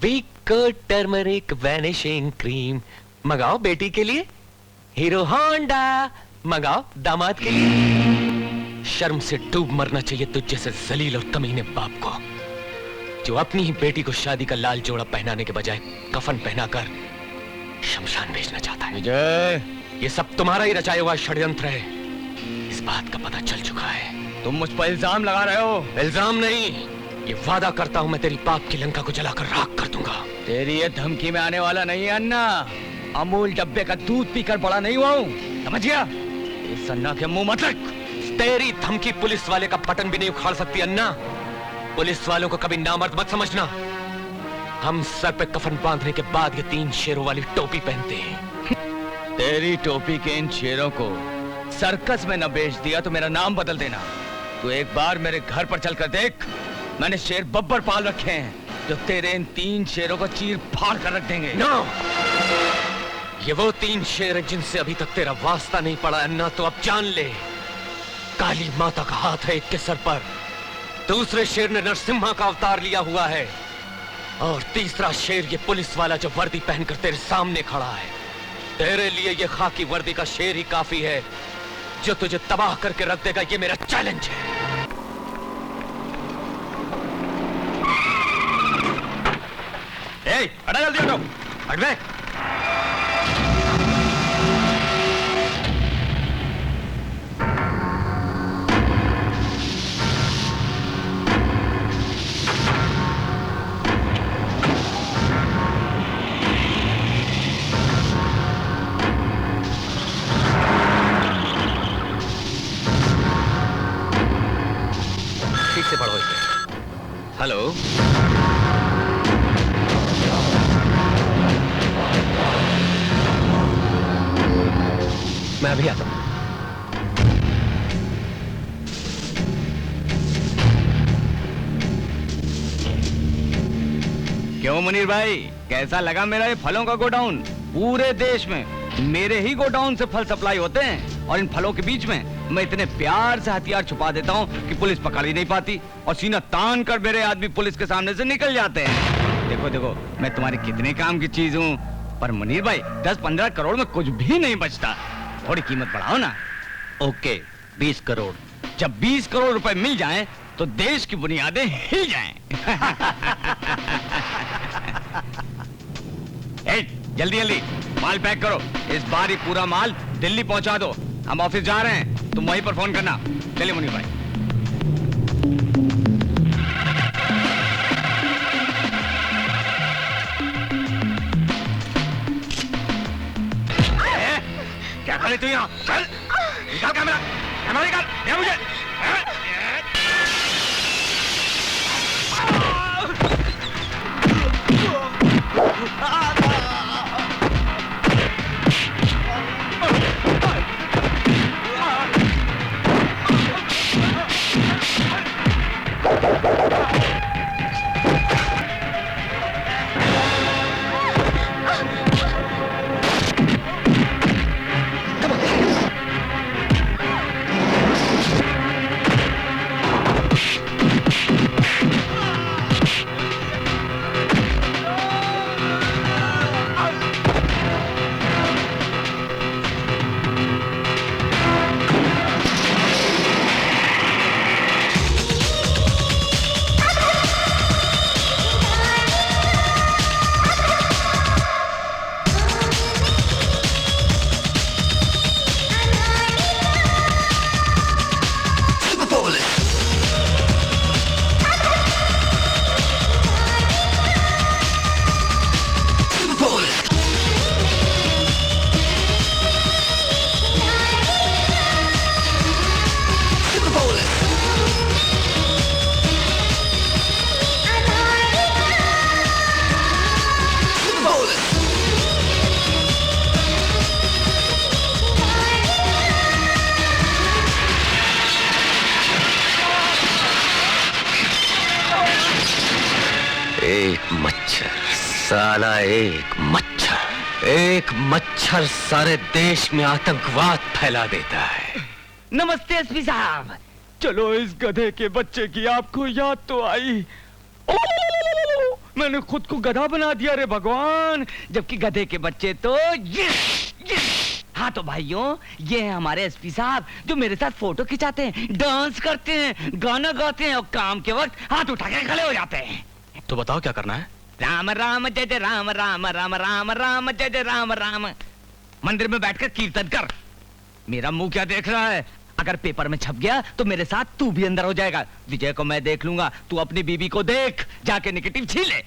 विको टर्मरिक वैनिशिंग क्रीम मंगाओ बेटी के लिए, हीरो होंडा मंगाओ दामाद के लिए। शर्म से डूब मरना चाहिए तुझ जैसे जलील और कमीने बाप को, जो अपनी ही बेटी को शादी का लाल जोड़ा पहनाने के बजाय कफन पहनाकर शमशान भेजना चाहता है।
विजय,
ये सब तुम्हारा ही रचाया हुआ षड्यंत्र है, इस बात का पता चल चुका है।
तुम मुझ पर इल्जाम लगा रहे हो।
इल्जाम नहीं, ये वादा करता हूं मैं तेरी पाप की लंका को जलाकर राख कर दूंगा।
तेरी ये धमकी में आने वाला नहीं है अन्ना। अमूल डब्बे का दूध पीकर बड़ा नहीं हुआ हूं, समझ गया? इस अन्ना के मुंह मत रख।
तेरी धमकी पुलिस वाले का बटन भी नहीं उखाड़ सकती अन्ना। पुलिस वालों को कभी नामर्द मत समझना। हम सर पे कफन बांधने के बाद ये 3 शेरों वाली टोपी पहनते हैं।
तेरी टोपी के इन शेरों को सर्कस में न बेच दिया तो मेरा नाम बदल देना। तू एक बार मेरे घर पर चलकर देख, मैंने शेर बब्बर पाल रखे हैं जो तेरे इन 3 शेरों को चीर फाड़ कर रख देंगे।
नो! ये वो 3 शेर हैं जिनसे अभी तक तेरा वास्ता नहीं पड़ा अन्ना, तो अब जान ले, काली माता का हाथ है एक के सर पर दूसरे शेर ने नरसिम्हा का अवतार लिया हुआ है और तीसरा शेर ये पुलिस वाला जो वर्दी पहनकर तेरे सामने खड़ा है। तेरे लिए ये खाकी वर्दी का शेर ही काफी है जो तुझे तबाह करके रख देगा। ये मेरा चैलेंज है।
हटा जल्दी हटो, हट बे।
ठीक से पढ़ो इसे। हेलो, मैं अभी आता हूं।
क्यों मुनीर भाई, कैसा लगा मेरा ये फलों का गोडाउन? पूरे देश में मेरे ही गोडाउन से फल सप्लाई होते हैं और इन फलों के बीच में मैं इतने प्यार से हथियार छुपा देता हूँ कि पुलिस पकड़ ही नहीं पाती और सीना तान कर मेरे आदमी पुलिस के सामने से निकल जाते हैं। देखो देखो, मैं तुम्हारे कितने काम की चीज हूँ, पर मुनीर भाई 10-15 करोड़ में कुछ भी नहीं बचता। थोड़ी कीमत बढ़ाओ ना।
ओके, 20 करोड़।
जब 20 करोड़ रुपए मिल जाएं, तो देश की बुनियादें हिल जाएं। जल्दी जल्दी माल पैक करो। इस बार ही पूरा माल दिल्ली पहुंचा दो। हम ऑफिस जा रहे हैं, तुम वहीं पर फोन करना। चलिए मुनीर भाई। क्या करे तू यहाँ? चल निकाल कैमरा, कैमरा निकाल, दे मुझे।
साला एक मच्छर सारे देश में आतंकवाद फैला देता है।
नमस्ते एसपी साहब। चलो, इस गधे के बच्चे की आपको याद तो आई। मैंने खुद को गधा बना दिया रे भगवान, जबकि गधे के बच्चे तो हाँ तो भाइयों, ये है हमारे एसपी साहब जो मेरे साथ फोटो खिंचाते हैं, डांस करते हैं, गाना गाते हैं और काम के वक्त हाथ उठा के खड़े हो जाते हैं।
तो बताओ क्या करना है?
राम राम जय जय राम, राम राम राम राम जय जय राम राम। मंदिर में बैठकर कीर्तन कर। मेरा मुंह क्या देख रहा है? अगर पेपर में छप गया तो मेरे साथ तू भी अंदर हो जाएगा। विजय को मैं देख लूंगा, तू अपनी बीबी को देख, जाके नेगेटिव छीले।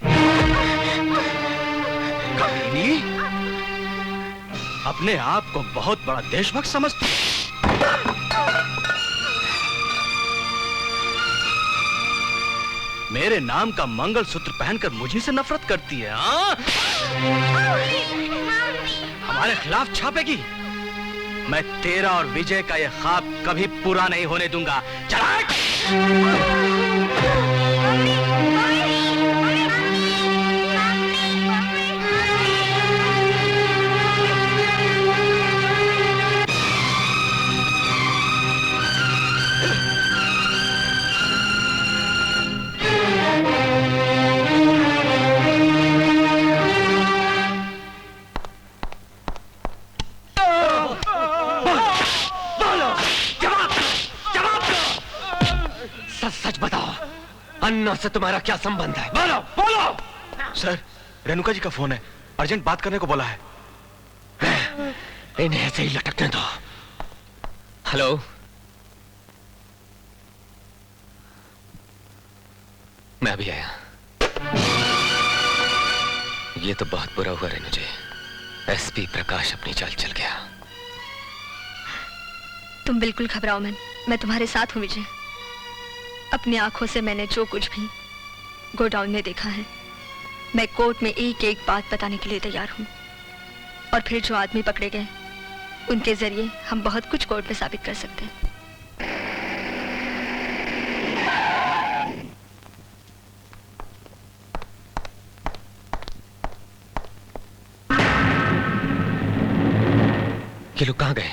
कमीनी, अपने आप को बहुत बड़ा देशभक्त समझती है। मेरे नाम का मंगलसूत्र पहनकर मुझे से नफरत करती है। हमारे खिलाफ छापेगी। मैं तेरा और विजय का यह ख्वाब कभी पूरा नहीं होने दूंगा। चला।
अन्ना से तुम्हारा क्या संबंध है? बोलो बोलो।
सर, रेणुका जी का फोन है, अर्जेंट बात करने को बोला है।
इन्हें ऐसे ही लटकने दो। हेलो, मैं अभी आया। ये तो बहुत बुरा हुआ रेणु जी, एसपी प्रकाश अपनी चाल चल गया।
तुम बिल्कुल घबराओ मत, मैं तुम्हारे साथ हूँ विजय। अपनी आंखों से मैंने जो कुछ भी गोडाउन में देखा है, मैं कोर्ट में एक एक बात बताने के लिए तैयार हूँ। और फिर जो आदमी पकड़े गए, उनके जरिए हम बहुत कुछ कोर्ट में साबित कर सकते हैं।
ये लोग कहाँ गए?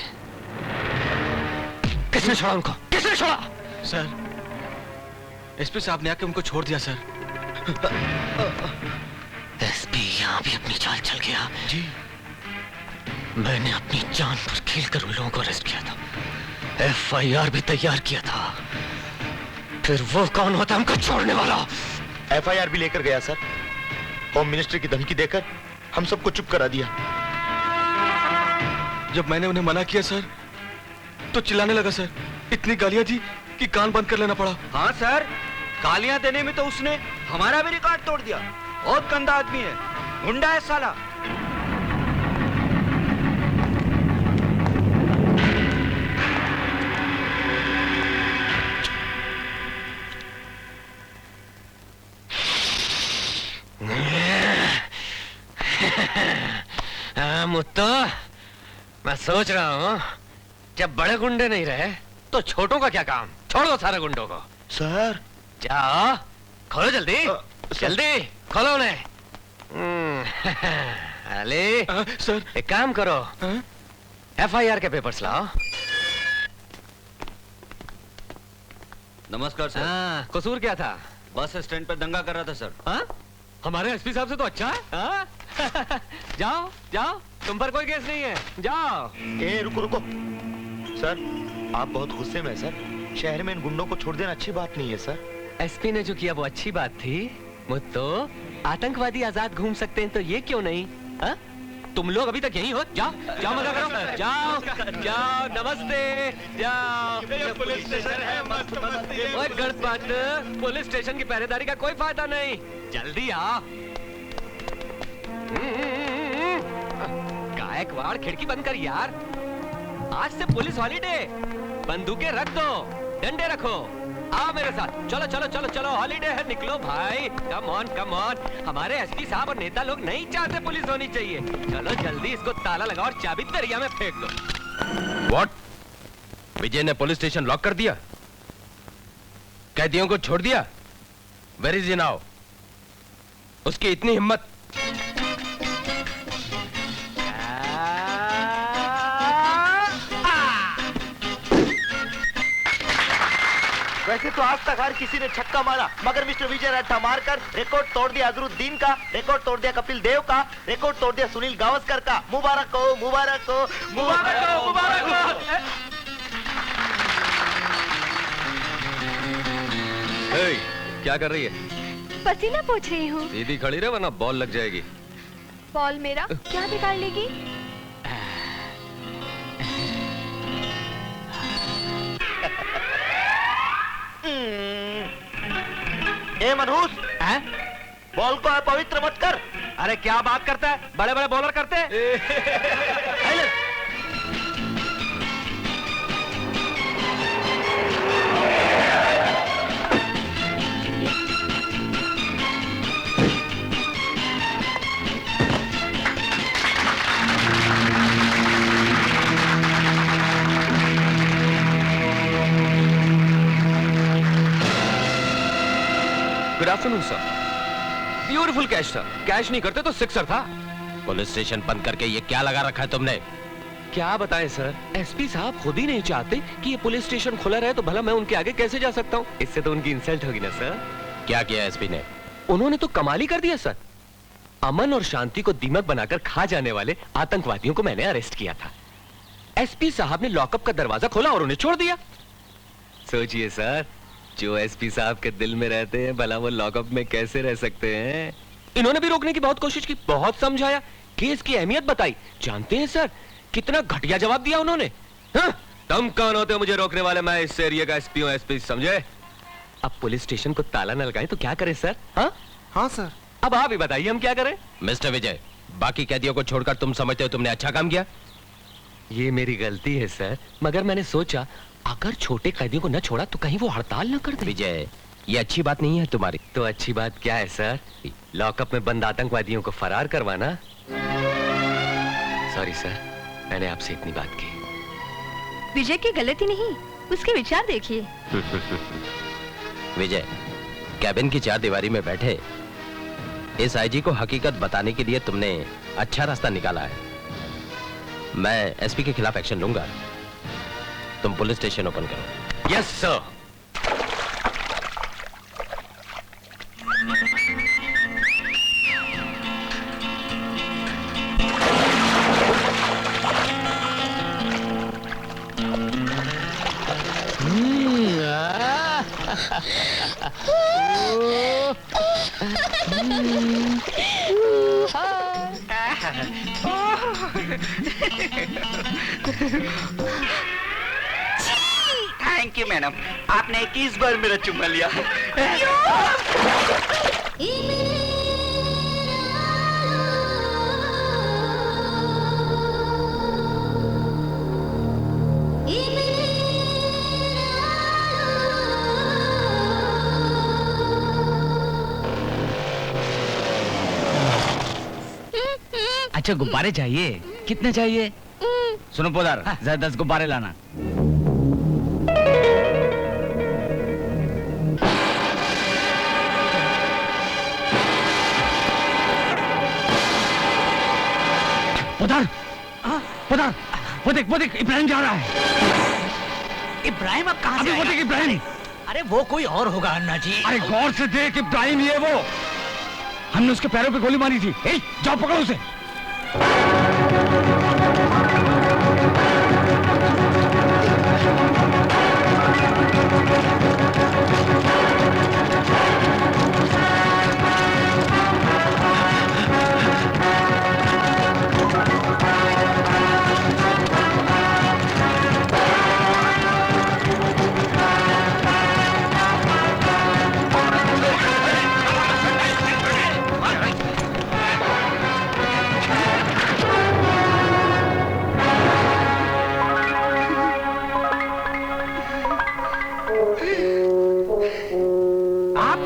किसने छोड़ा उनको? किसने छोड़ा?
सर, एसपी साहब ने आके उनको छोड़ दिया सर।
एसपी यहाँ भी अपनी चाल चल गया।
जी,
मैंने अपनी जान पर खेलकर उन लोगों को अरेस्ट किया था, एफआईआर भी तैयार किया था। फिर वो कौन होता हमको छोड़ने वाला?
एफआईआर भी लेकर गया सर। होम मिनिस्टर की धमकी देकर हम सबको चुप करा दिया।
जब मैंने उन्हें मना किया सर, तो चिल्लाने लगा सर। इतनी गालियां दी कि कान बंद कर लेना पड़ा।
हाँ सर, गालियां देने में तो उसने हमारा भी रिकॉर्ड तोड़ दिया। बहुत गंदा आदमी है, गुंडा है साला।
मुत्तो, मैं सोच रहा हूँ जब बड़े गुंडे नहीं रहे तो छोटों का क्या काम? छोड़ दो सारे गुंडों को।
सर,
जाओ खोलो जल्दी, जल्दी खोलो उन्हें। अली,
सर
एक काम करो, एफआईआर के पेपर्स लाओ।
नमस्कार सर।
हाँ, कसूर क्या था?
बस स्टैंड पर दंगा कर रहा था सर।
हाँ? हमारे एसपी साहब से तो अच्छा है। हाँ? जाओ जाओ, तुम पर कोई केस नहीं है, जाओ।
ए रुको रुको सर, आप बहुत गुस्से में हैं सर। शहर में इन गुंडों को छोड़ देना अच्छी बात नहीं है सर।
एसपी ने जो किया वो अच्छी बात थी। मुत्तो, आतंकवादी आजाद घूम सकते हैं तो ये क्यों नहीं? हा? तुम लोग अभी तक यहीं हो? जाओ जाओ, मजा करो, जाओ जाओ, नमस्ते, जाओ। पुलिस स्टेशन है, मस्त मस्त। ओए गणपत, पुलिस स्टेशन की पहरेदारी का कोई फायदा नहीं, जल्दी आओ। गायकवाड़, खिड़की बंद कर यार। आज से पुलिस हॉलीडे। बंदूकें रख दो, डंडे रखो। आओ मेरे साथ, चलो चलो चलो चलो, हॉलीडे है, निकलो भाई। Come on come on. हमारे एसपी साहब और नेता लोग नहीं चाहते पुलिस होनी चाहिए। चलो जल्दी इसको ताला लगाओ और चाबी दरिया में फेंक दो।
व्हाट? विजय ने पुलिस स्टेशन लॉक कर दिया? कैदियों को छोड़ दिया? Where is he now? उसकी इतनी हिम्मत?
वैसे तो आज तक हर किसी ने छक्का मारा, मगर मिस्टर विजय रट्टा मारकर रिकॉर्ड तोड़ दिया अजरुद्दीन का, रिकॉर्ड तोड़ दिया कपिल देव का, रिकॉर्ड तोड़ दिया सुनील गावस्कर का। मुबारक हो, मुबारक हो, मुबारक हो, मुबारक हो।
हे, क्या कर रही है?
पसीना पोंछ रही हूँ।
सीधी खड़ी रहे वरना बॉल लग जाएगी।
बॉल मेरा क्या बिगाड़ लेगी?
ए मनहूस, बॉल को अपवित्र मत कर।
अरे क्या बात करता है, बड़े बड़े बॉलर करते हैं।
Good afternoon sir. Beautiful catch था, कैच नहीं करते तो सिक्सर था।
पुलिस स्टेशन बंद करके ये क्या लगा रखा है तुमने?
क्या बताएं सर, एसपी साहब खुद ही नहीं चाहते कि ये पुलिस स्टेशन खुला रहे, तो भला मैं उनके आगे कैसे जा सकता हूँ? इससे तो उनकी इंसल्ट होगी ना सर।
क्या किया एसपी ने?
उन्होंने तो कमाल ही कर दिया सर। अमन और शांति को दीमक बनाकर खा जाने वाले आतंकवादियों को मैंने अरेस्ट किया था। एसपी साहब ने लॉकअप का दरवाजा खोला और उन्हें छोड़ दिया। सोचिए सर, जो एसपी साहब के दिल में रहते हैं भला वो लॉकअप में कैसे रह सकते हैं। इन्होंने भी रोकने की बहुत कोशिश की, बहुत समझाया, केस की अहमियत बताई। जानते हैं सर कितना घटिया जवाब दिया उन्होंने। हाँ? तुम कौन होते हो मुझे रोकने वाले? मैं इस एरिया का एसपी हूं, एसपी समझे। अब पुलिस स्टेशन को ताला न लगाए तो क्या करें सर? हाँ
हाँ सर।
अब आप ही बताइए हम क्या करें।
मिस्टर विजय, बाकी कैदियों को छोड़कर तुम समझते हो तुमने अच्छा काम किया?
ये मेरी गलती है सर, मगर मैंने सोचा अगर छोटे कैदियों को न छोड़ा तो कहीं वो हड़ताल न कर दे।
विजय, ये अच्छी बात नहीं है तुम्हारी।
तो अच्छी बात क्या है सर? लॉकअप में बंद आतंकवादियों को फरार करवाना। सॉरी सर, मैंने आपसे इतनी बात की।
विजय की गलती नहीं, उसके विचार देखिए।
विजय, कैबिन की चार दीवारी में बैठे इस आईजी को हकीकत बताने के लिए तुमने अच्छा रास्ता निकाला है। मैं एसपी के खिलाफ एक्शन लूंगा। तुम पुलिस स्टेशन ओपन करो।
Yes sir.
Thank you madam, आपने 21 बार मेरा चुम्मा लिया। अच्छा गुब्बारे चाहिए? कितने चाहिए? सुनो पोदार, जरा 10 गुब्बारे लाना।
पोदार, पोदार, वो देख इब्राहिम जा रहा है।
इब्राहिम अब कहाँ से
अभी वो देख इब्राहिम।
अरे वो कोई और होगा अन्ना जी।
अरे गौर से देख, इब्राहिम ही है वो। हमने उसके पैरों पे गोली मारी थी। जाओ पकड़ो उसे।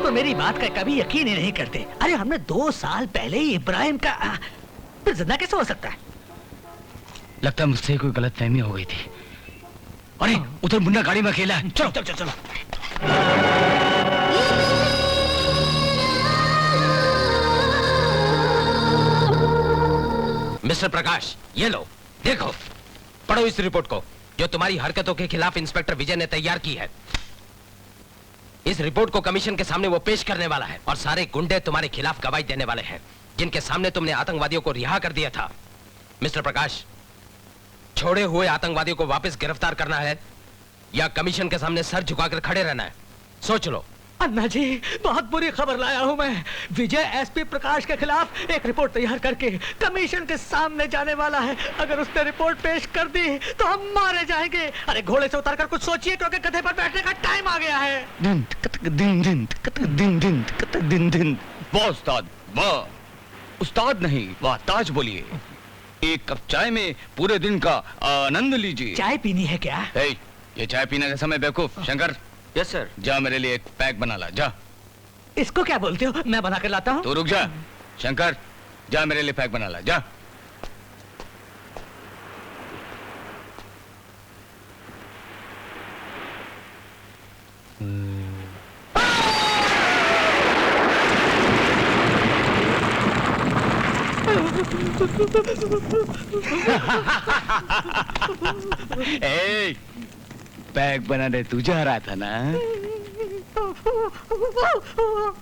मेरी बात का कभी यकीन ही नहीं करते। अरे हमने 2 साल पहले ही इब्राहिम का फिर जिंदा कैसे हो सकता है?
लगता है मुझसे कोई गलतफहमी हो गई थी। अरे उधर मुन्ना गाड़ी में अकेला है। चलो चलो चलो।
मिस्टर प्रकाश, ये लो, देखो, पढ़ो इस रिपोर्ट को जो तुम्हारी हरकतों के खिलाफ इंस्पेक्टर विजय ने तैयार की है। इस रिपोर्ट को कमीशन के सामने वो पेश करने वाला है और सारे गुंडे तुम्हारे खिलाफ गवाही देने वाले हैं जिनके सामने तुमने आतंकवादियों को रिहा कर दिया था। मिस्टर प्रकाश, छोड़े हुए आतंकवादियों को वापस गिरफ्तार करना है या कमीशन के सामने सर झुकाकर खड़े रहना है? सोच लो।
अन्ना जी, बहुत बुरी खबर लाया हूं मैं। विजय एसपी प्रकाश के खिलाफ एक रिपोर्ट तैयार करके कमीशन के सामने जाने वाला है। अगर उसने रिपोर्ट पेश कर दी तो हम मारे जाएंगे। अरे घोड़े से उतरकर कुछ सोचिए क्योंकि गधे पर बैठने का टाइम आ गया है।
दिन वाह उस्ताद, वाह। उस्ताद नहीं, वाह ताज बोलिए। एक कप चाय में पूरे दिन का आनंद लीजिए।
चाय पीनी है क्या?
ये चाय पीने का समय बेवकूफ। Shankar,
yes sir.
जा मेरे लिए एक पैक बना ला, जा।
इसको क्या बोलते हो? मैं बना कर लाता हूँ।
तो रुक जा। शंकर, जा मेरे लिए पैक बना ला, जा। पैक बनाने तू जा रहा था ना?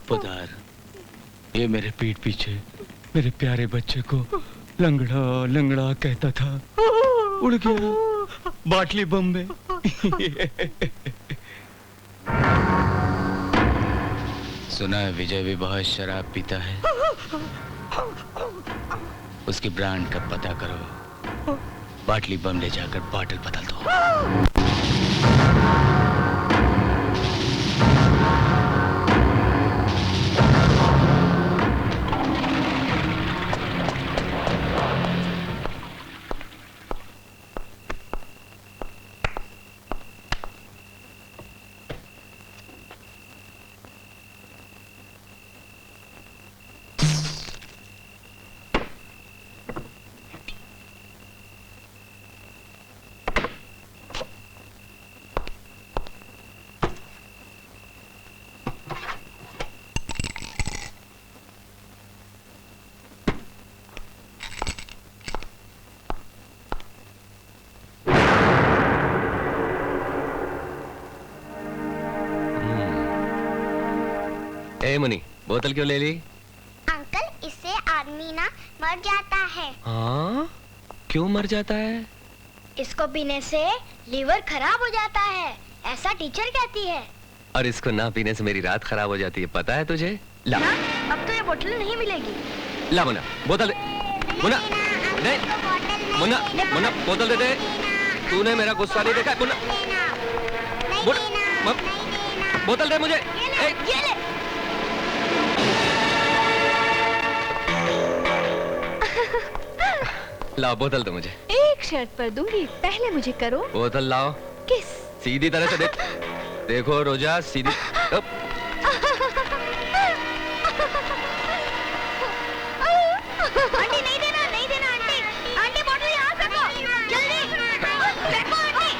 पुदार, ये मेरे पीठ पीछे मेरे प्यारे बच्चे को लंगड़ा लंगड़ा कहता था, उड़ गया बाटली बम में। सुना है विजय भी बहुत शराब पीता है। उसकी ब्रांड का पता करो, बाटली बम ले जाकर बॉटल बदल दो।
ए मुनी, बोतल क्यों ले ली?
अंकल, इससे आदमी ना मर जाता है।
हाँ? क्यों मर जाता है?
इसको पीने से लीवर खराब हो जाता है, ऐसा टीचर कहती है।
और इसको ना पीने से मेरी रात खराब हो जाती है, पता है तुझे? ला।
ना, अब तो ये बोतल नहीं मिलेगी।
ला मुन्ना, बोतल दे। मुन्ना, नहीं। मुन्ना, मुन्ना, बोतल दे दे। तूने मेरा गुस्सा नहीं देखा, मुन्ना। बोतल दे मुझे।
ये ले।
लाओ बोतल दो मुझे।
एक शर्त पर दूंगी, पहले मुझे करो।
बोतल लाओ।
किस?
सीधी तरह से देखो रोजा, सीधी।
आंटी नहीं देना, नहीं देना आंटी। आंटी बोतल यहाँ फेंको, जल्दी फेंको आंटी।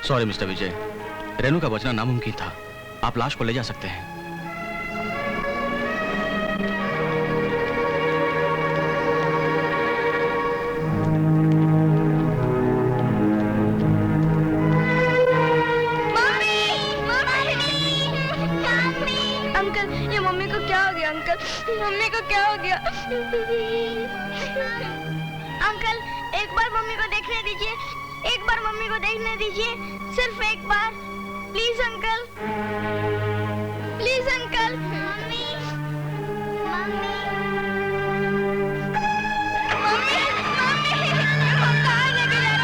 सॉरी मिस्टर विजय, रेनू का बचना नामुमकिन था। आप लाश को ले जा सकते हैं।
अंकल, ये मम्मी को क्या हो गया? अंकल, मम्मी को क्या हो गया? अंकल, एक बार मम्मी को देखने दीजिए, एक बार मम्मी को देखने दीजिए, सिर्फ एक बार, please uncle, please uncle. Mummy, mummy, mummy, mummy, कहाँ लेके जा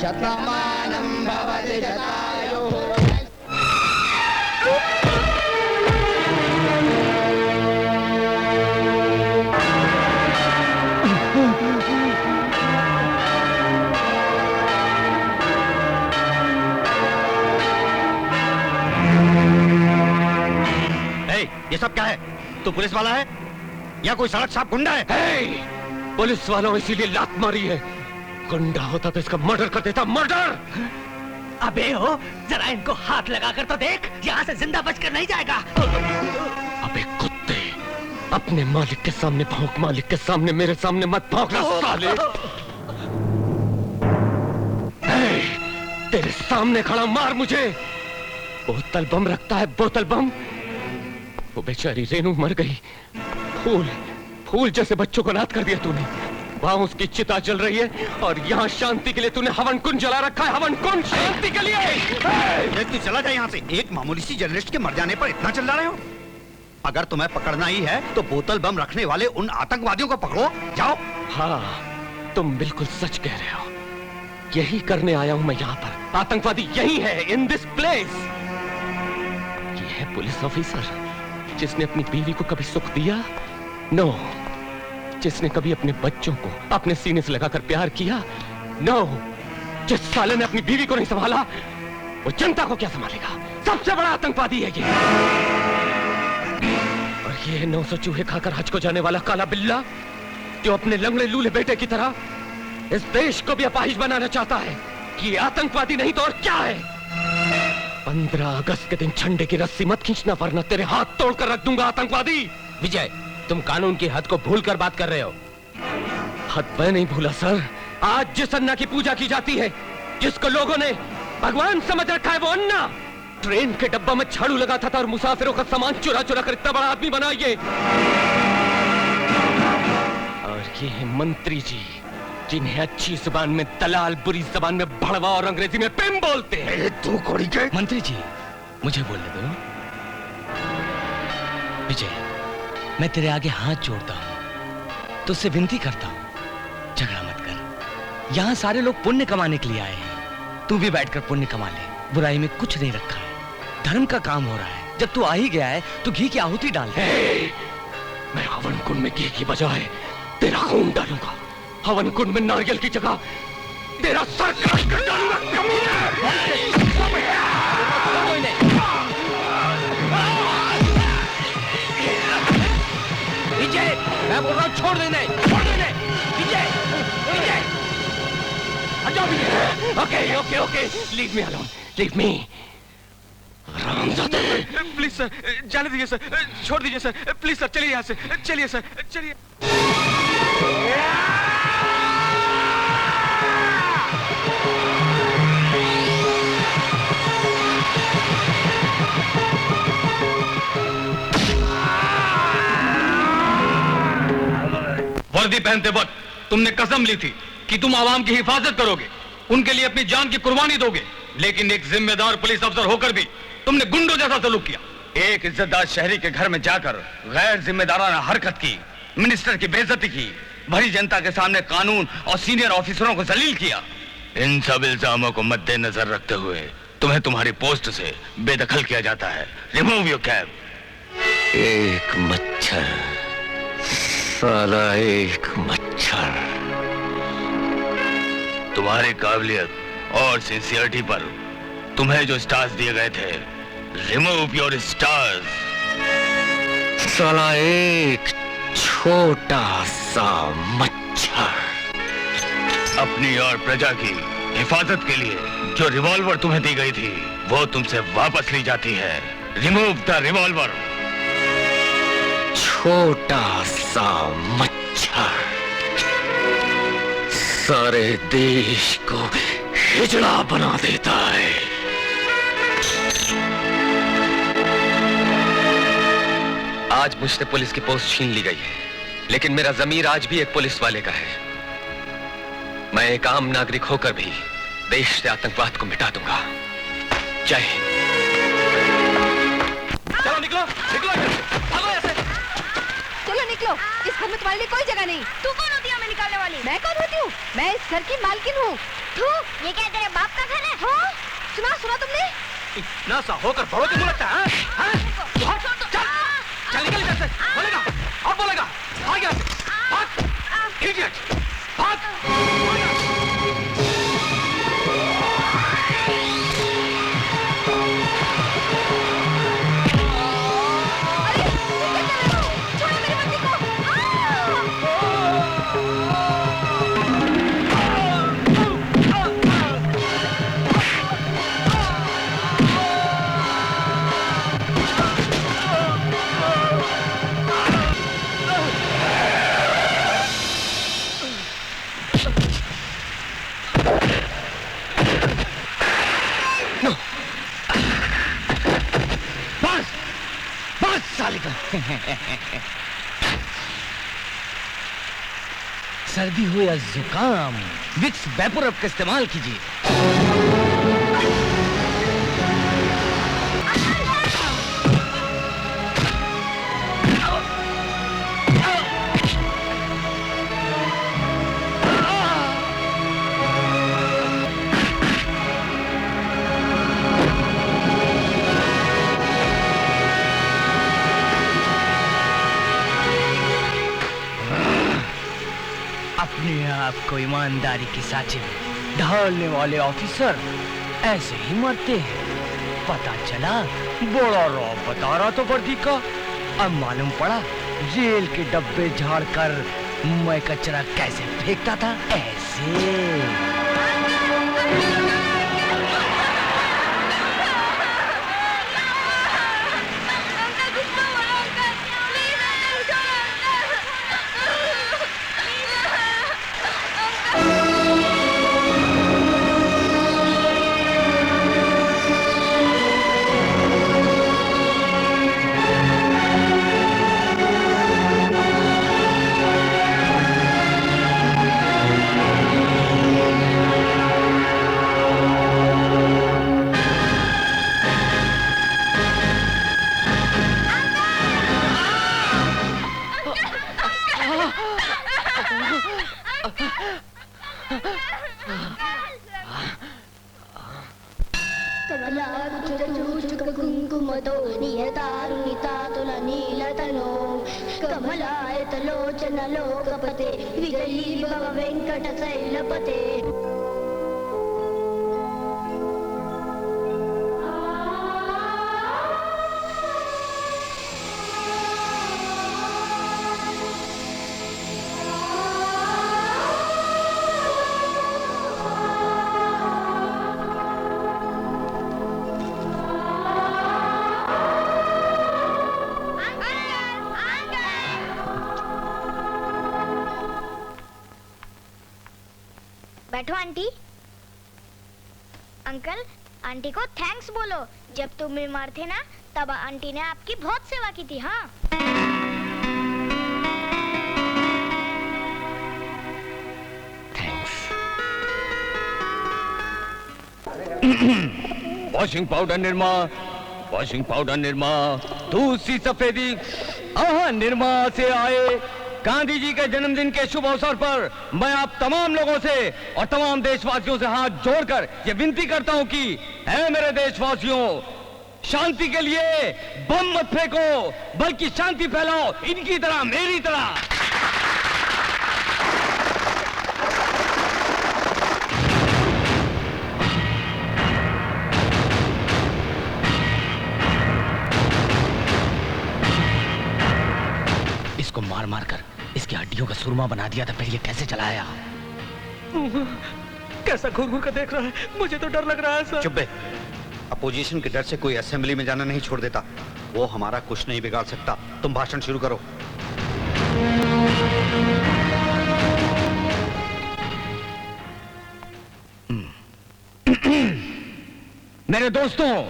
शतमानं भवति शतायुः।
तू पुलिस वाला है या कोई सड़क छाप गुंडा है?
पुलिस वालों इसीलिए लात मारी है। गुंडा होता तो इसका मर्डर कर देता, मर्डर।
अबे हो, जरा इनको हाथ लगाकर तो देख, यहाँ से जिंदा बचकर नहीं जाएगा।
अबे कुत्ते, अपने मालिक के सामने भौंक, मालिक के सामने मेरे सामने मत भौंकना साले। तेरे सामने खड़ा मार मुझे। बोतल बम रखता है, बोतल बम। वो बेचारी रेनू मर गई, फूल फूल जैसे बच्चों को अनाथ कर दिया तूने। वहां उसकी चिता जल रही है और यहाँ शांति के लिए तूने हवन कुंड जला रखा है, हवन कुंड शांति के लिए।
तू चला जाए यहाँ से। एक मामूली सी जर्नलिस्ट के मर जाने पर इतना चिल्ला रहे हो? अगर तुम्हें पकड़ना ही है तो बोतल बम रखने वाले उन आतंकवादियों को पकड़ो, जाओ।
हाँ, तुम बिल्कुल सच कह रहे हो। यही करने आया हूं मैं यहाँ पर। आतंकवादी यही है, इन दिस प्लेस। ये है पुलिस ऑफिसर जिसने अपनी बीवी को कभी सुख दिया? नो। जिसने कभी अपने बच्चों को अपने सीने से लगाकर प्यार किया? नो। जिस साले ने अपनी बीवी को नहीं संभाला, वो जनता को क्या संभालेगा? सबसे बड़ा आतंकवादी है ये। और ये 900 चूहे खाकर हज को जाने वाला काला बिल्ला जो अपने लंगड़े लूले बेटे की तरह इस देश को भी अपाहिज बनाना चाहता है कि ये आतंकवादी नहीं तो और क्या है। 15 अगस्त के दिन झंडे की रस्सी मत खींचना वरना तेरे हाथ तोड़कर रख दूंगा आतंकवादी।
विजय, तुम कानून की हद को भूलकर बात कर रहे हो।
हद मैं नहीं भूला सर। आज जिस अन्ना की पूजा की जाती है, जिसको लोगों ने भगवान समझ रखा है, वो अन्ना ट्रेन के डब्बा में झाड़ू लगाता था और मुसाफिरों का सामान चुरा चुरा कर इतना बड़ा आदमी बना ये। और ये है मंत्री जी जिन्हें अच्छी जुबान में दलाल, बुरी जुबान में भड़वा और अंग्रेजी में पिम बोलते हैं।
तू कोड़ी के मंत्री जी, मुझे बोलने दो। विजय, मैं तेरे आगे हाथ जोड़ता हूं, तुझसे विनती करता हूं, झगड़ा मत कर। यहां सारे लोग पुण्य कमाने के लिए आए हैं, तू भी बैठकर पुण्य कमा ले। बुराई में कुछ नहीं रखा है, धर्म का काम हो रहा है। जब तू आ ही गया है तो घी की आहुति डाल दे।
मैं हवन कुंड में घी की बजाय तेरा खून डालूंगा। हवन कुंड में नारियल की जगह तेरा सर काट कर डालूंगा।
विजय, मैं बोल रहा हूँ छोड़ देने, छोड़ देने। विजय, विजय,
हटाओ Vijay. Okay okay okay, leave me alone, leave me.
Please sir, जाने दीजिए सर, छोड़ दीजिए सर, प्लीज सर, चलिए यहाँ से, चलिए सर, चलिए।
वर्दी पहनते वक्त तुमने कसम ली थी कि तुम आवाम की हिफाजत करोगे, उनके लिए अपनी जान की कुर्बानी दोगे, लेकिन एक जिम्मेदार पुलिस अफसर होकर भी तुमने गुंडों जैसा सलूक किया। एक इज्जतदार शहरी के घर में जाकर गैर जिम्मेदाराना हरकत की, मिनिस्टर की बेइज्जती की, भरी जनता के सामने कानून और सीनियर ऑफिसरों को जलील किया। इन सब इल्जामों को मद्देनजर रखते हुए तुम्हें तुम्हारी पोस्ट से बेदखल किया जाता है। Remove your cap.
एक मच्छर, साला एक मच्छर।
तुम्हारी काबिलियत और सिंसियरिटी पर तुम्हें जो स्टार्स दिए गए थे, रिमूव योर स्टार्स।
साला एक छोटा सा मच्छर।
अपनी और प्रजा की हिफाजत के लिए जो रिवॉल्वर तुम्हें दी गई थी, वो तुमसे वापस ली जाती है। Remove the revolver.
छोटा सा मच्छर सारे देश को हिजड़ा बना देता है। आज मुझसे पुलिस की पोस्ट छीन ली गई है, लेकिन मेरा जमीर आज भी एक पुलिस वाले का है। मैं एक आम नागरिक होकर भी देश से आतंकवाद को मिटा दूंगा। जय हिंद।
चलो निकलो, निकलो, भागो यहाँ से।
चलो निकलो, इस घर में तुम्हारे लिए कोई जगह नहीं।
तू कौन होती है हमें निकालने वाली?
मैं कौन होती हूँ? मैं इस घर की मालकिन हूँ।
तू ये क्या तेरे बाप का घर है?
हाँ, सुना तुमने?
इतना सा होकर बड़ों की मुलकता है? चल निकल इधर से। बोलेगा, अब बोलेगा। भाग यहाँ से, भाग, इडियट, भाग।
सर्दी हो या जुकाम, विक्स वैपोरब का इस्तेमाल कीजिए। अपने आप को ईमानदारी की साजिश ढालने वाले ऑफिसर ऐसे ही मरते हैं। पता चला बड़ा रॉब बता रहा तो वर्दी का, अब मालूम पड़ा जेल के डब्बे झाड़कर मैं कचरा कैसे फेंकता था, ऐसे।
कुङ्कुमतो नियतारुणितातुलनीलतनो कमलायतलोचनलोकपते विजयी भव वेङ्कटशैलपते।
बैठो आंटी। अंकल, आंटी को थैंक्स बोलो। जब तुम बीमार थे ना, तब आंटी ने आपकी बहुत सेवा की थी। हाँ,
thanks. Washing powder Nirma, washing powder Nirma, दूसरी सफेदी। आहा, निरमा से आए गांधी जी के जन्मदिन के शुभ अवसर पर मैं आप तमाम लोगों से और तमाम देशवासियों से हाथ जोड़कर ये विनती करता हूं कि है मेरे देशवासियों, शांति के लिए बम मत फेंको, बल्कि शांति फैलाओ, इनकी तरह, मेरी तरह। इसको मार मार कर इसकी हड्डियों का सुरमा बना दिया था, फिर ये कैसे चलाया?
कैसा घूर घूर कर देख रहा है, मुझे तो डर लग रहा है सर।
चुप बे। अपोजिशन के डर से कोई असेंबली में जाना नहीं छोड़ देता। वो हमारा कुछ नहीं बिगाड़ सकता। तुम भाषण शुरू करो।
मेरे दोस्तों,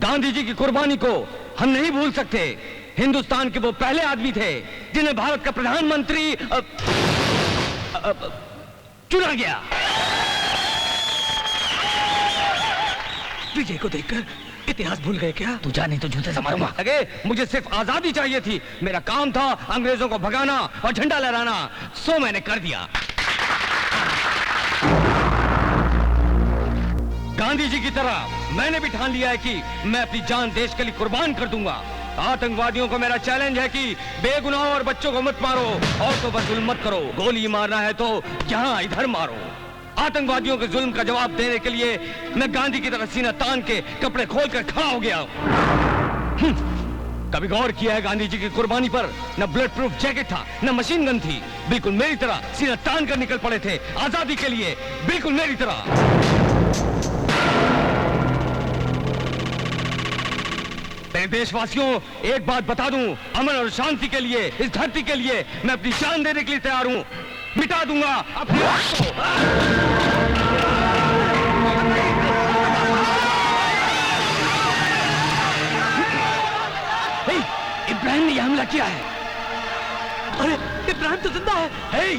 गांधी जी की कुर्बानी को हम नहीं भूल सकते। हिंदुस्तान के वो पहले आदमी थे जिन्हें भारत का प्रधानमंत्री चुना गया।
विजय को देखकर इतिहास भूल गए क्या?
तू जा, नहीं तो जूते से मारूंगा। अगे मुझे सिर्फ आजादी चाहिए थी। मेरा काम था अंग्रेजों को भगाना और झंडा लहराना, सो मैंने कर दिया। गांधी जी की तरह मैंने भी ठान लिया है कि मैं अपनी जान देश के लिए कुर्बान कर दूंगा। आतंकवादियों को मेरा चैलेंज है कि बेगुनाह और बच्चों को मत मारो, औरतों पर जुल्म मत करो। गोली मारना है तो यहाँ इधर मारो। आतंकवादियों के जुल्म का जवाब देने के लिए मैं गांधी की तरह सीना तान के कपड़े खोलकर खड़ा हो गया। कभी गौर किया है गांधी जी की कुर्बानी पर? न ब्लड प्रूफ जैकेट था, न मशीन गन थी। बिल्कुल मेरी तरह सीना तान कर निकल पड़े थे आजादी के लिए, बिल्कुल मेरी तरह। मेरे देशवासियों, एक बात बता दूं, अमन और शांति के लिए, इस धरती के लिए मैं अपनी जान देने के लिए तैयार हूं। मिटा दूंगा अपने आप को। इब्राहिम ने हमला
तो जिंदा है।
हे,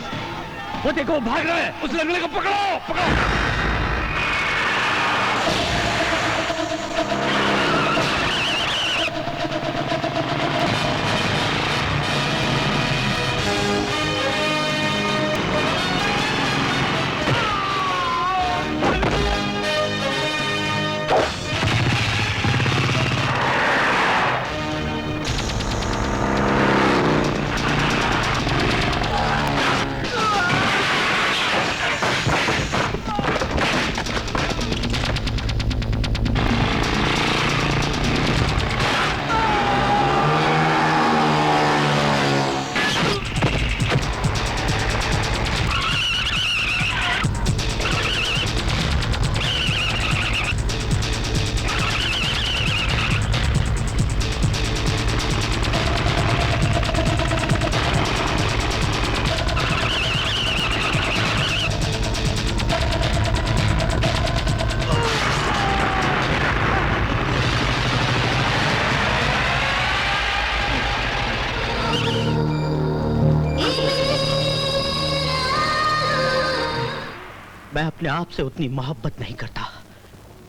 वो देखो भाग रहा है, उस लंगड़े को पकड़ो, पकड़ो।
मैं अपने आप से उतनी मोहब्बत नहीं करता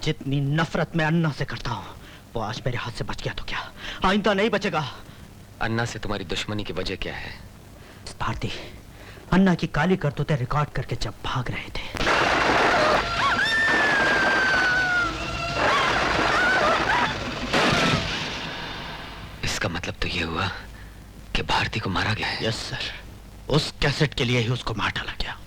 जितनी नफरत मैं अन्ना से करता हूँ। वो आज मेरे हाथ से बच गया तो क्या आइंदा नहीं बचेगा।
अन्ना से तुम्हारी दुश्मनी की वजह क्या है?
भारती, अन्ना की काली करतूतें रिकॉर्ड करके जब भाग रहे थे,
इसका मतलब तो ये हुआ कि भारती को मारा गया है।
यस सर, उस कैसेट के लिए ही उसको मार डाला गया।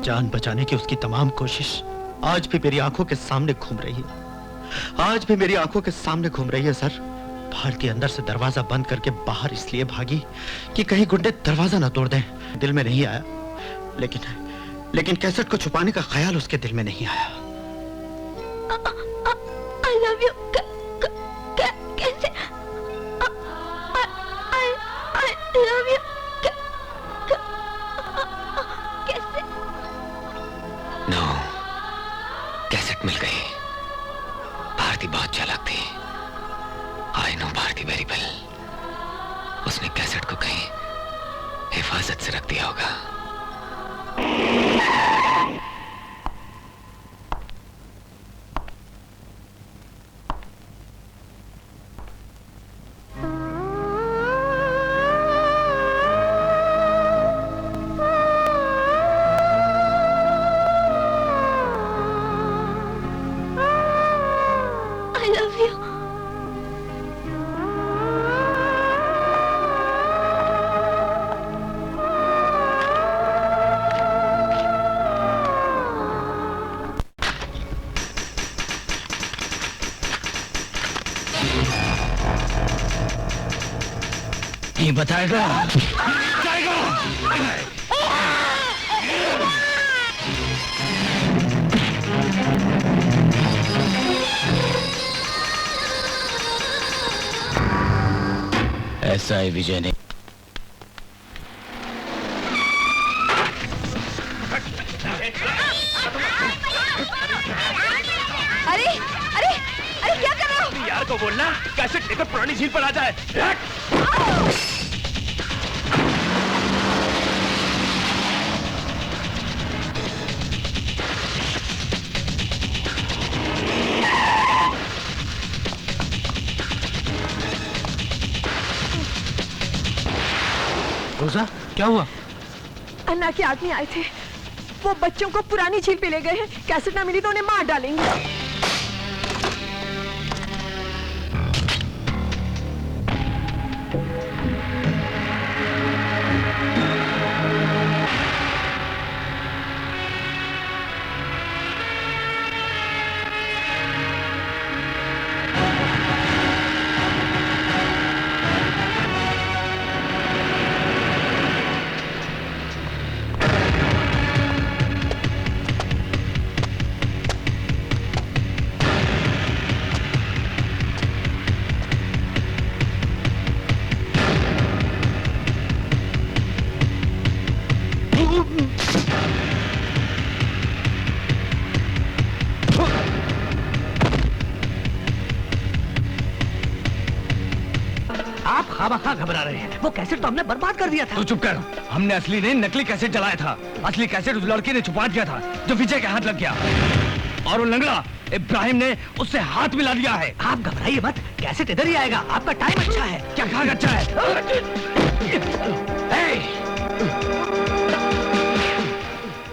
जान बचाने की उसकी तमाम कोशिश आज भी मेरी आंखों के सामने घूम रही है। आज भी मेरी आंखों के सामने घूम रही है सर। भारती अंदर से दरवाजा बंद करके बाहर इसलिए भागी कि कहीं गुंडे दरवाजा ना तोड़ दें। दिल में नहीं आया, लेकिन कैसेट को छुपाने का ख्याल उसके दिल में नहीं आया।
I love you. कैसे? I love you. कैसे?
नो, कैसेट मिल गई। भारती बहुत चालाक थी। I know Bharati very well. उसने कैसेट को कहीं हिफाजत से रख दिया होगा।
I love you.
नहीं बताएगा, ऐसा है विजय ने।
अरे अरे अरे क्या कर रहे हो?
यार को बोलना कैसेट लेकर पुरानी झील पर आ जाए।
रोजा, क्या हुआ?
अन्ना के आदमी आए थे, वो बच्चों को पुरानी झील पे ले गए हैं। कैसेट ना मिली तो उन्हें मार डालेंगे।
कहाँ घबरा रहे हैं? वो कैसेट तो हमने बर्बाद कर दिया था।
तू चुप कर। हमने असली नहीं नकली कैसेट जलाया था। असली कैसेट उस लड़के ने छुपा दिया था जो विजय के हाथ लग गया, और वो लंगड़ा इब्राहिम ने उससे हाथ मिला दिया है।
आप घबराइए मत, कैसेट इधर ही आएगा। आपका टाइम अच्छा है।
क्या कहा अच्छा है?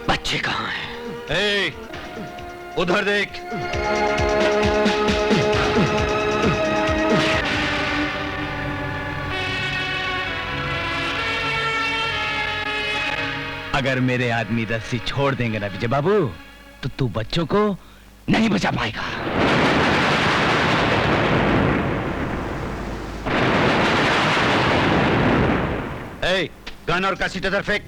बच्चे कहाँ हैं?
उधर देख।
अगर मेरे आदमी रस्सी छोड़ देंगे ना विजय बाबू, तो तू बच्चों को नहीं बचा पाएगा।
गन और कैसेट इधर फेंक।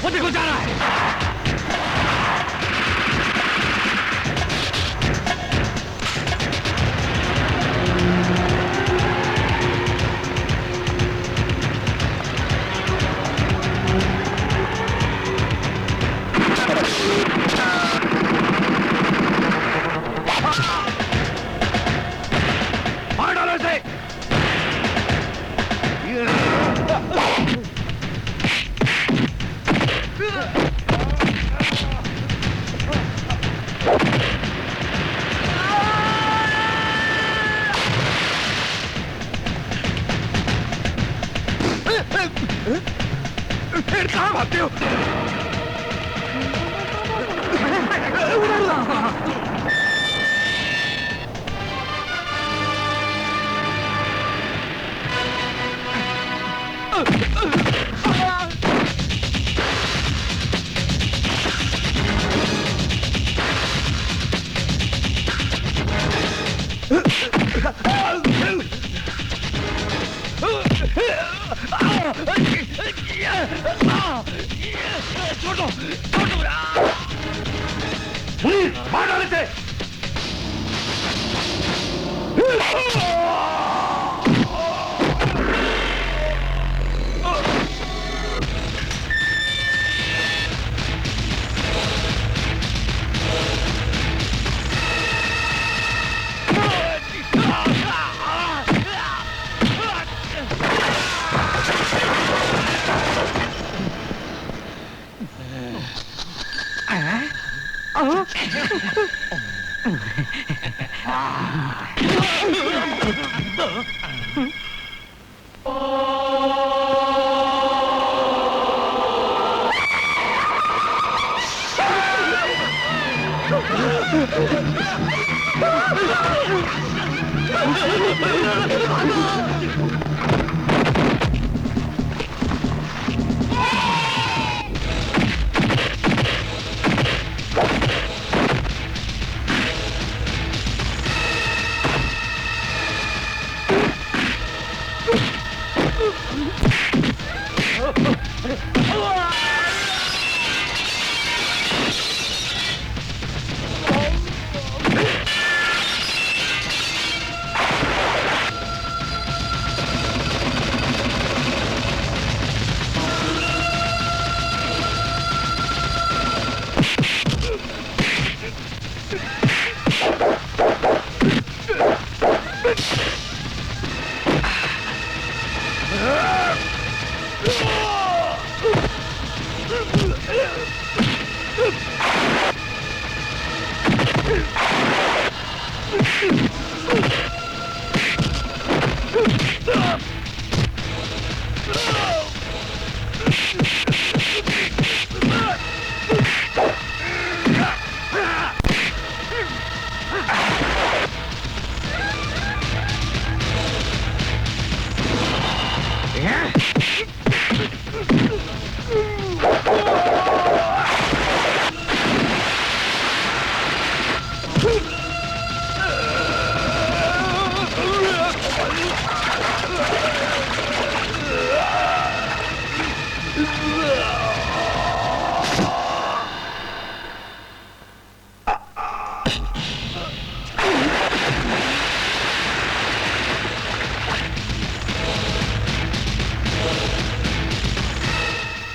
वो देखो जा रहा है। मार डालो इसे। कहाँ भागते हो? छोड़ दो, छोड़ दो। मुनीर, मार डाले थे।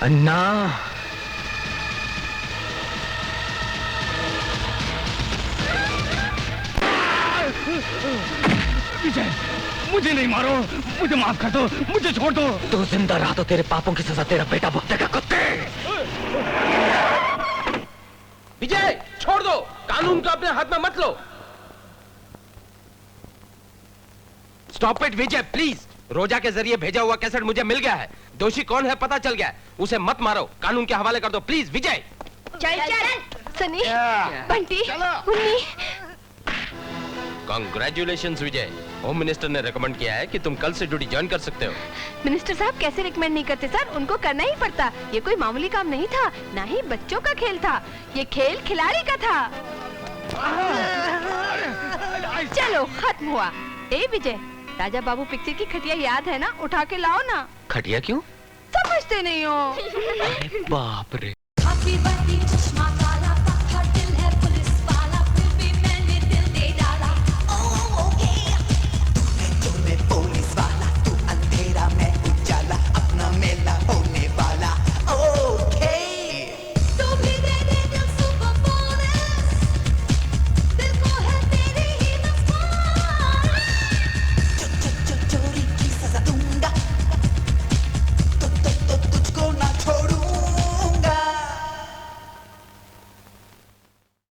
अन्ना,
विजय, मुझे नहीं मारो, मुझे माफ कर दो, मुझे छोड़ दो।
तू जिंदा रहा तो तेरे पापों की सजा तेरा बेटा भुगतेगा, कुत्ते। विजय, छोड़ दो, कानून को अपने हाथ में मत लो। Stop it Vijay, please. Roja के जरिए भेजा हुआ कैसेट मुझे मिल गया है। दोषी कौन है पता चल गया है। उसे मत मारो, कानून के हवाले कर दो, प्लीज विजय।
चल चल सनी, बंटी, मुन्नी।
कांग्रेचुलेशंस विजय, होम मिनिस्टर ने रेकमेंड किया है कि तुम कल से ड्यूटी ज्वाइन कर सकते हो।
मिनिस्टर साहब कैसे रिकमेंड नहीं करते सर, उनको करना ही पड़ता। ये कोई मामूली काम नहीं था, ना ही बच्चों का खेल था, ये खेल खिलाड़ी का था। चलो खत्म हुआ। ए विजय, राजा बाबू पिक्चर की खटिया याद है ना, उठा के लाओ ना।
खटिया क्यों?
समझते नहीं हो।
बाप रे।